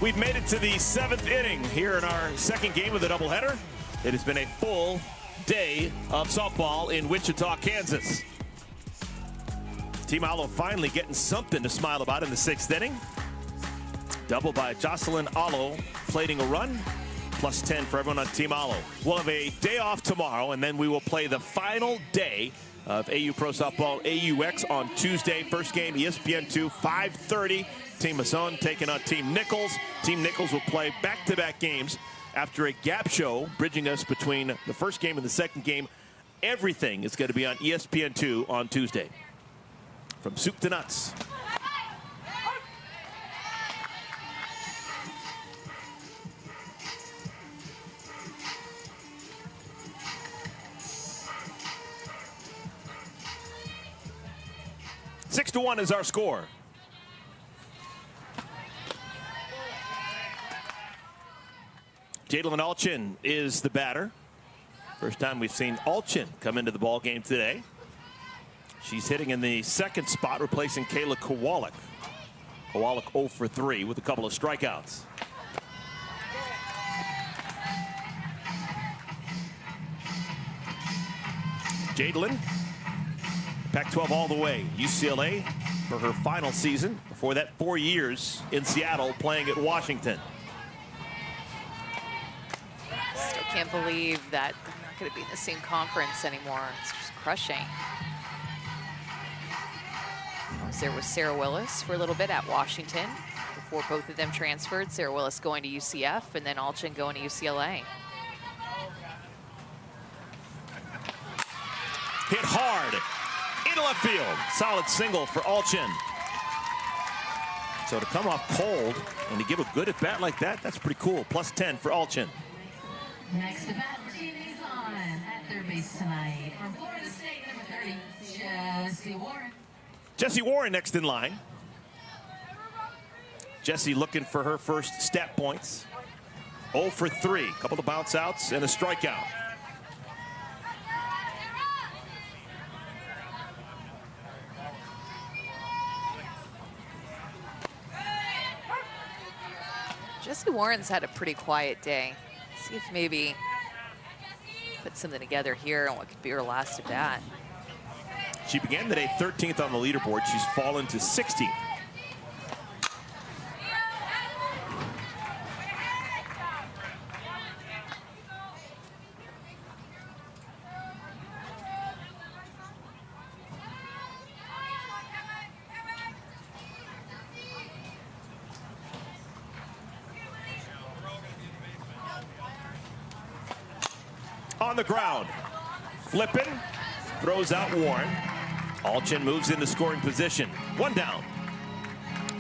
We've made it to the 7th inning here in our second game of the doubleheader. It has been a full day of softball in Wichita, Kansas. Team Allo finally getting something to smile about in the 6th inning. Double by Jocelyn Allo, plating a run. Plus 10 for everyone on Team Allo. We'll have a day off tomorrow, and then we will play the final day of AU Pro Softball AUX on Tuesday. First game, ESPN2, 5:30. Team Masson taking on Team Nichols. Team Nichols will play back-to-back games after a gap show, bridging us between the first game and the second game. Everything is going to be on ESPN2 on Tuesday. From soup to nuts. Six to 1 is our score. Jadlyn Alchin is the batter. First time we've seen Alchin come into the ball game today. She's hitting in the second spot, replacing Kayla Kowalik. Kowalik 0 for 3 with a couple of strikeouts. Jadlin, Pac-12 all the way. UCLA for her final season. Before that, 4 years in Seattle playing at Washington. Still can't believe that they're not going to be in the same conference anymore. It's just crushing. I was there with Sarah Willis for a little bit at Washington before both of them transferred. Sarah Willis going to UCF and then Alchin going to UCLA. Hit hard into left field. Solid single for Alchin. So to come off cold and to give a good at bat like that, that's pretty cool. Plus 10 for Alchin. Next to bat for Team Mazon at third base tonight from Florida State, number 30, Jessie Warren. Jessie Warren next in line. Jessie looking for her first stat points. 0 for 3, couple of bounce outs and a strikeout. Jessie Warren's had a pretty quiet day. See if maybe put something together here on what could be her last at bat. She began the day 13th on the leaderboard. She's fallen to 16th. On the ground, flipping, throws out Warren. Alchin moves into scoring position. 1 down.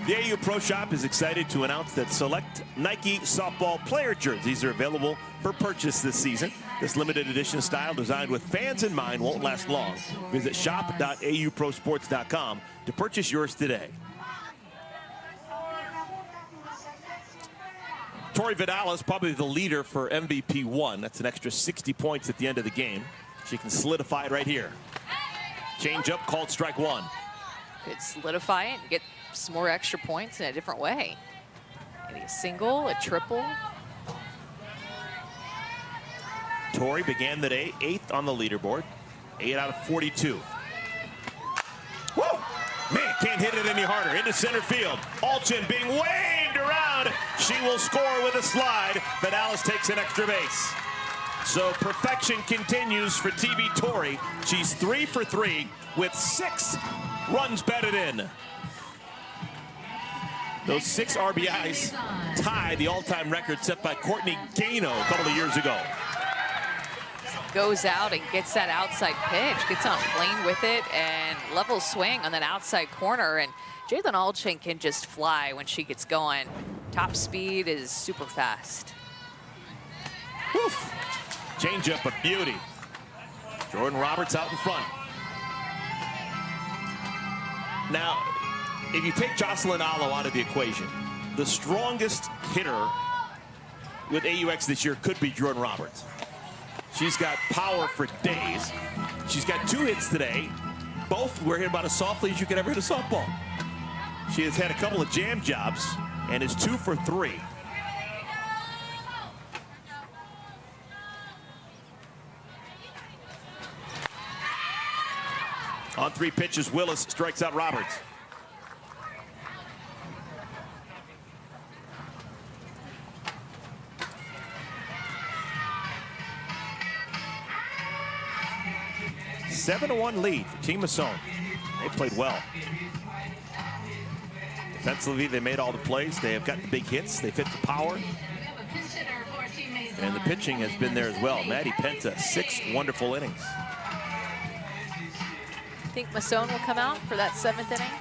The AU Pro Shop is excited to announce that select Nike softball player jerseys are available for purchase this season. This limited edition style designed with fans in mind won't last long. Visit shop.auprosports.com to purchase yours today. Tori Vidal is probably the leader for MVP 1. That's an extra 60 points at the end of the game. She can solidify it right here. Change up called strike 1. Could solidify it and get some more extra points in a different way. Maybe a single, a triple. Tori began the day 8th on the leaderboard. 8 out of 42. Whoa! Man, can't hit it any harder. Into center field. Alchin being waved around. She will score with a slide. Vidales takes an extra base. So perfection continues for TV Tori. She's 3 for 3 with 6 runs batted in. Those 6 RBIs tie the all-time record set by Courtney Gano a couple of years ago. Goes out and gets that outside pitch, gets on plane with it, and level swing on that outside corner. And Jalen Alchin can just fly when she gets going. Top speed is super fast. Woof. Change up a beauty. Jordan Roberts out in front. Now, if you take Jocelyn Allo out of the equation, the strongest hitter with AUX this year could be Jordan Roberts. She's got power for days. She's got 2 hits today. Both were hit about as softly as you could ever hit a softball. She has had a couple of jam jobs and is 2 for 3. On 3 pitches, Willis strikes out Roberts. A 7-1 lead for Team Masson. They played well. Defensively, they made all the plays. They have got the big hits. They've hit the power. And the pitching has been there as well. Maddie Penta, 6 wonderful innings. Think Masson will come out for that 7th inning?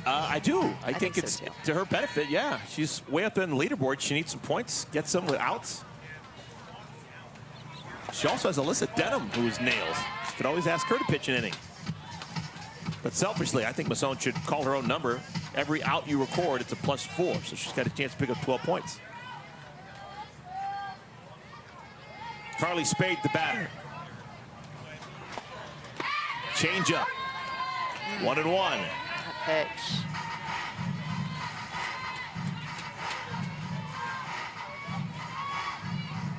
I do. I think so it's too. to her benefit, yeah. She's way up in the leaderboard. She needs some points, get some with outs. She also has Alyssa Denham, who is nails. She could always ask her to pitch an inning. But selfishly, I think Masson should call her own number. Every out you record, it's a +4, so she's got a chance to pick up 12 points. Carly Spade, the batter. Change up. 1-1. Pitch.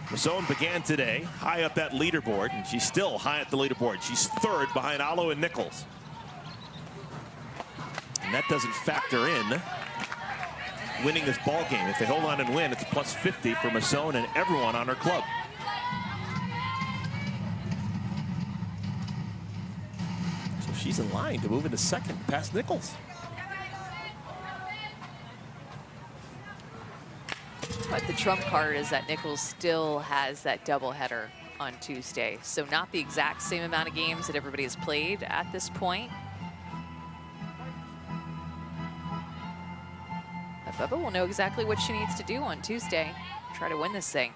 Masson began today high up that leaderboard, and she's still high at the leaderboard. She's third behind Alo and Nichols. And that doesn't factor in winning this ball game. If they hold on and win, it's plus 50 for Masson and everyone on her club. So she's in line to move into second past Nichols. But the trump card is that Nichols still has that doubleheader on Tuesday. So not the exact same amount of games that everybody has played at this point. But Bubba will know exactly what she needs to do on Tuesday. Try to win this thing.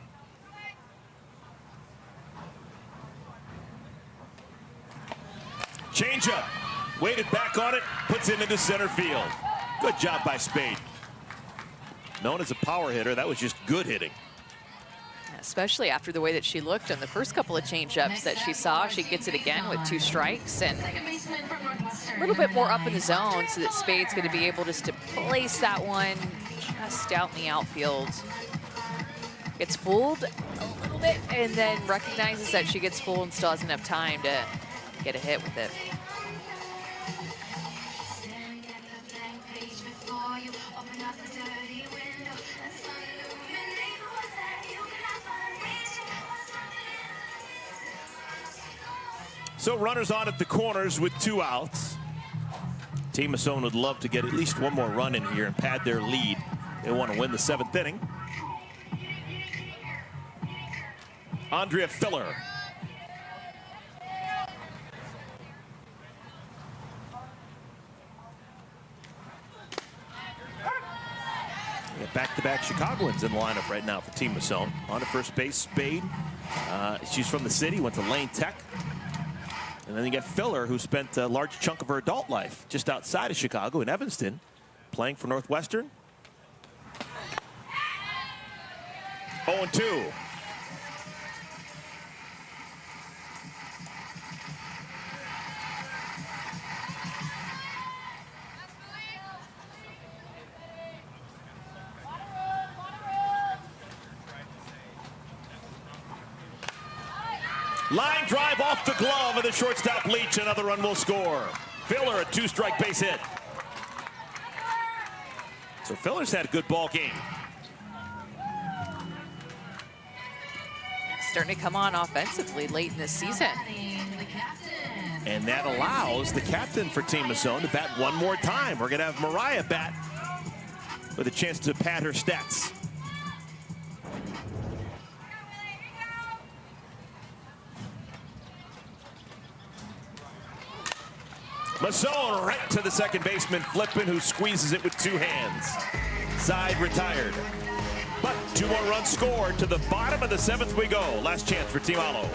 Changeup. Weighted back on it. Puts it into center field. Good job by Spade. Known as a power hitter, that was just good hitting. Especially after the way that she looked on the first couple of changeups that she saw. She gets it again with 2 strikes and a little bit more up in the zone so that Spade's going to be able just to place that one just out in the outfield. Gets fooled a little bit and then recognizes that she gets fooled and still has enough time to get a hit with it. So runners on at the corners with 2 outs. Team Masson would love to get at least one more run in here and pad their lead. They want to win the 7th inning. Andrea Filler. Back-to-back Chicagoans in the lineup right now for Team Masson. On to first base, Spade. She's from the city, went to Lane Tech. And then you get Filler, who spent a large chunk of her adult life just outside of Chicago in Evanston, playing for Northwestern. 0-2. Line drive off the glove of the shortstop Leach. Another run will score. Filler, a 2-strike base hit. So Filler's had a good ball game. Starting to come on offensively late in this season. And that allows the captain for Team Masson to bat one more time. We're going to have Mariah bat with a chance to pad her stats. Masson right to the second baseman, Flippin, who squeezes it with 2 hands. Side retired. But 2 more runs scored. To the bottom of the 7th we go. Last chance for Team Alo.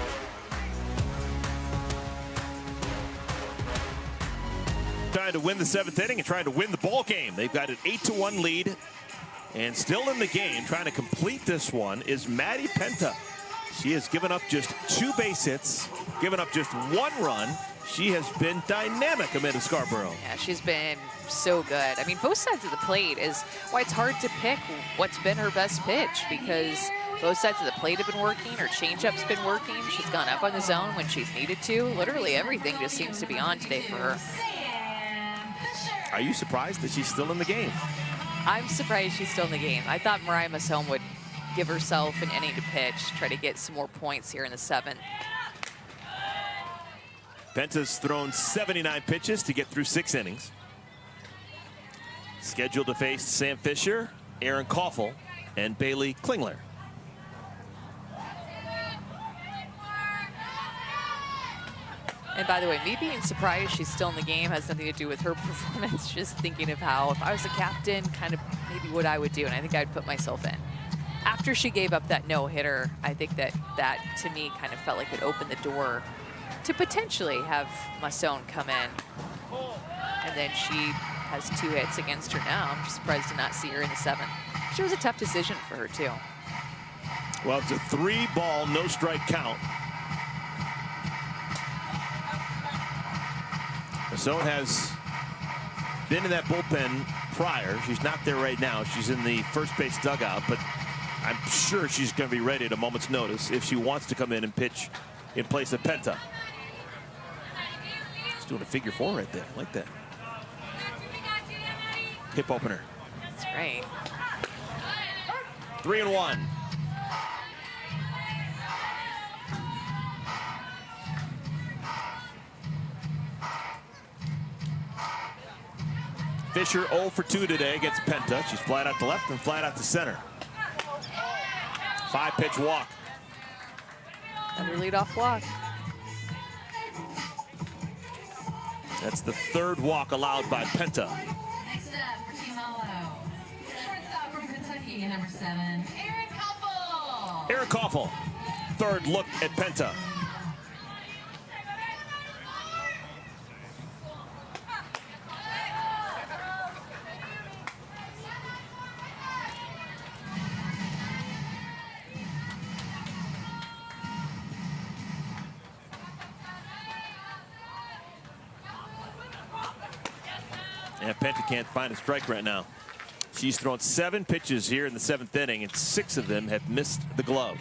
Trying to win the 7th inning and trying to win the ball game. They've got an 8-1 lead. And still in the game, trying to complete this one, is Maddie Penta. She has given up just 2 base hits, given up just 1 run. She has been dynamic amid Scarborough. Yeah, she's been so good. I mean, both sides of the plate is why it's hard to pick what's been her best pitch, because both sides of the plate have been working. Her changeup's been working. She's gone up on the zone when she's needed to. Literally everything just seems to be on today for her. Are you surprised that she's still in the game? I'm surprised she's still in the game. I thought Mariah Masson would give herself an inning to pitch, try to get some more points here in the 7th. Penta's thrown 79 pitches to get through 6 innings. Scheduled to face Sam Fisher, Aaron Koffel, and Bailey Klingler. And by the way, me being surprised she's still in the game has nothing to do with her performance. Just thinking of how, if I was a captain, kind of maybe what I would do, and I think I'd put myself in. After she gave up that no-hitter, I think that to me kind of felt like it opened the door to potentially have Masson come in. And then she has 2 hits against her now. I'm just surprised to not see her in the 7th. It was a tough decision for her, too. Well, it's a 3-ball, no-strike count. Masson has been in that bullpen prior. She's not there right now. She's in the first base dugout, but I'm sure she's going to be ready at a moment's notice if she wants to come in and pitch in place of Penta. She's doing a figure four right there. I like that. Hip opener. That's right. 3-1. Fisher 0 for 2 today against Penta. She's flat out to left and flat out to center. 5-pitch walk. Under leadoff walk. That's the third walk allowed by Penta. Next up for Team Alo. Shortstop from Kentucky, number 7, Erin Koppel. Erin Koppel, third look at Penta. And Penta can't find a strike right now. She's thrown 7 pitches here in the 7th inning, and 6 of them have missed the glove.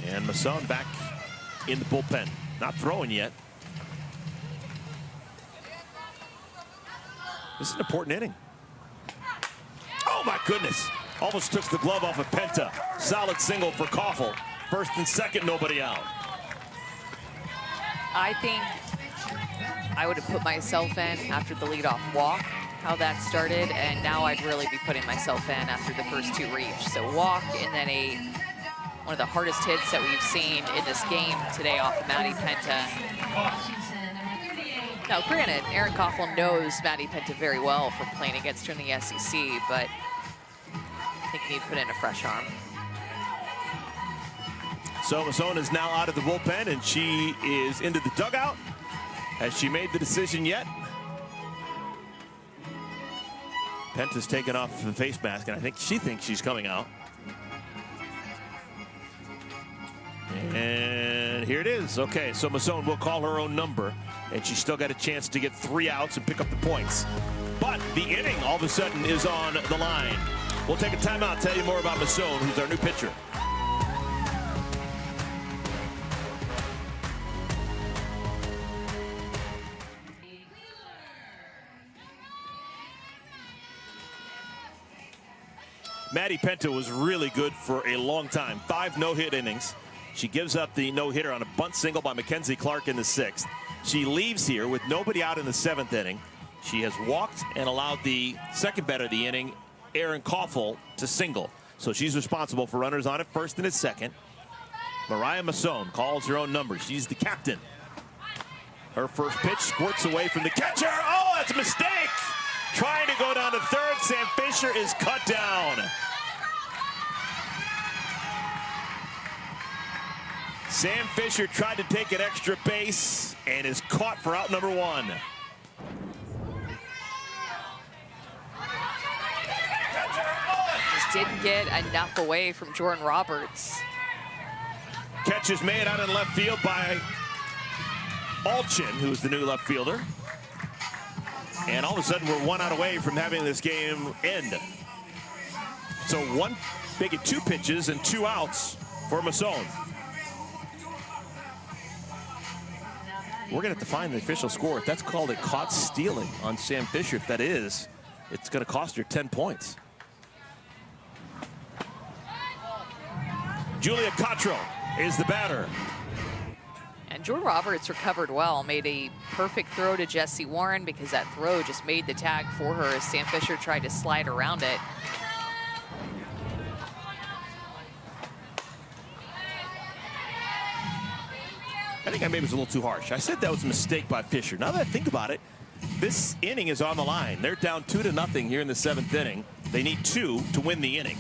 And Masson back in the bullpen. Not throwing yet. This is an important inning. Oh my goodness. Almost took the glove off of Penta. Solid single for Koppel. First and second, nobody out. I think I would have put myself in after the leadoff walk, how that started, and now I'd really be putting myself in after the first 2 reach. So walk, and then one of the hardest hits that we've seen in this game today off of Maddie Penta. Now, granted, Erin Koppel knows Maddie Penta very well from playing against her in the SEC, but I think you need to put in a fresh arm. So Masson is now out of the bullpen, and she is into the dugout. Has she made the decision yet? Penta's taken off the face mask, and I think she thinks she's coming out. And here it is. Okay, so Masson will call her own number, and she's still got a chance to get 3 outs and pick up the points. But the inning all of a sudden is on the line. We'll take a timeout, tell you more about Masson, who's our new pitcher. Maddie Penta was really good for a long time. 5 no-hit innings. She gives up the no-hitter on a bunt single by Mackenzie Clark in the 6th. She leaves here with nobody out in the 7th inning. She has walked and allowed the second batter of the inning, Erin Koppel, to single. So she's responsible for runners on at first and at second. Mariah Masson calls her own number. She's the captain. Her first pitch squirts away from the catcher. Oh, that's a mistake! Trying to go down to third. Sam Fisher is cut down. Sam Fisher tried to take an extra base and is caught for out number 1. Just didn't get enough away from Jordan Roberts. Catch is made out in left field by Alchin, who's the new left fielder. And all of a sudden, we're 1 out away from having this game end. So making 2 pitches and 2 outs for Masson. We're going to have to find the official score. If that's called a caught stealing on Sam Fisher, if that is, it's going to cost her 10 points. Julia Cottrell is the batter. And Jordan Roberts recovered well, made a perfect throw to Jessie Warren because that throw just made the tag for her as Sam Fisher tried to slide around it. I think I maybe was a little too harsh. I said that was a mistake by Fisher. Now that I think about it, this inning is on the line. They're down 2-0 here in the 7th inning. They need 2 to win the inning.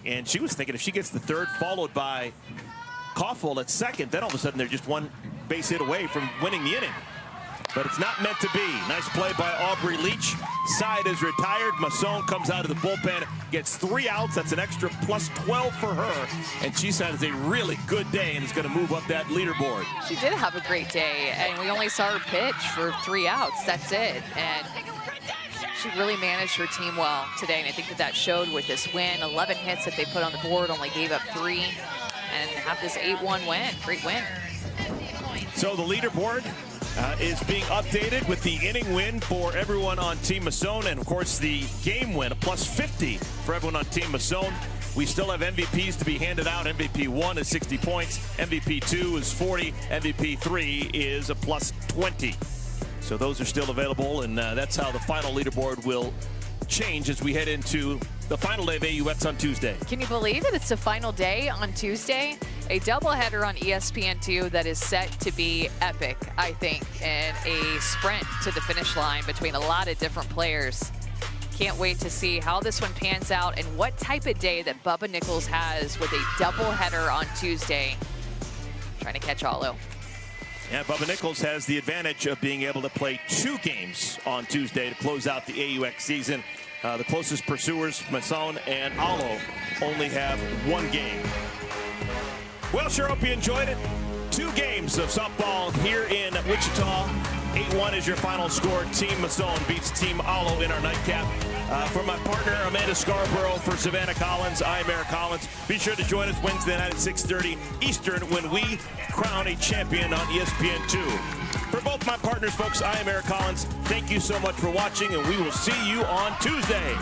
And she was thinking if she gets the third followed by Koppel at second, then all of a sudden they're just 1 base hit away from winning the inning. but it's not meant to be. Nice play by Aubrey Leach. Side is retired. Masson comes out of the bullpen, gets 3 outs. That's an extra plus 12 for her. And she says a really good day and is going to move up that leaderboard. She did have a great day, and we only saw her pitch for 3 outs. That's it. And she really managed her team well today, and I think that showed with this win. 11 hits that they put on the board, only gave up 3, and have this 8-1 win. Great win. So the leaderboard is being updated with the inning win for everyone on Team Masson, and of course the game win, a plus 50 for everyone on Team Masson. We still have MVPs to be handed out. MVP 1 is 60 points, MVP 2 is 40, MVP 3 is a plus 20. So those are still available, and that's how the final leaderboard will change as we head into the final day of AUX on Tuesday. Can you believe it? It's the final day on Tuesday. A doubleheader on ESPN2 that is set to be epic, I think, and a sprint to the finish line between a lot of different players. Can't wait to see how this one pans out and what type of day that Bubba Nichols has with a doubleheader on Tuesday. Trying to catch Alo. Yeah, Bubba Nichols has the advantage of being able to play 2 games on Tuesday to close out the AUX season. The closest pursuers, Masson and Alo, only have 1 game. Well, sure hope you enjoyed it. 2 games of softball here in Wichita. 8-1 is your final score. Team Masson beats Team Alo in our nightcap. For my partner, Amanda Scarborough, for Savannah Collins, I'm Eric Collins. Be sure to join us Wednesday night at 6:30 Eastern when we crown a champion on ESPN2. For both my partners, folks, I am Eric Collins. Thank you so much for watching, and we will see you on Tuesday.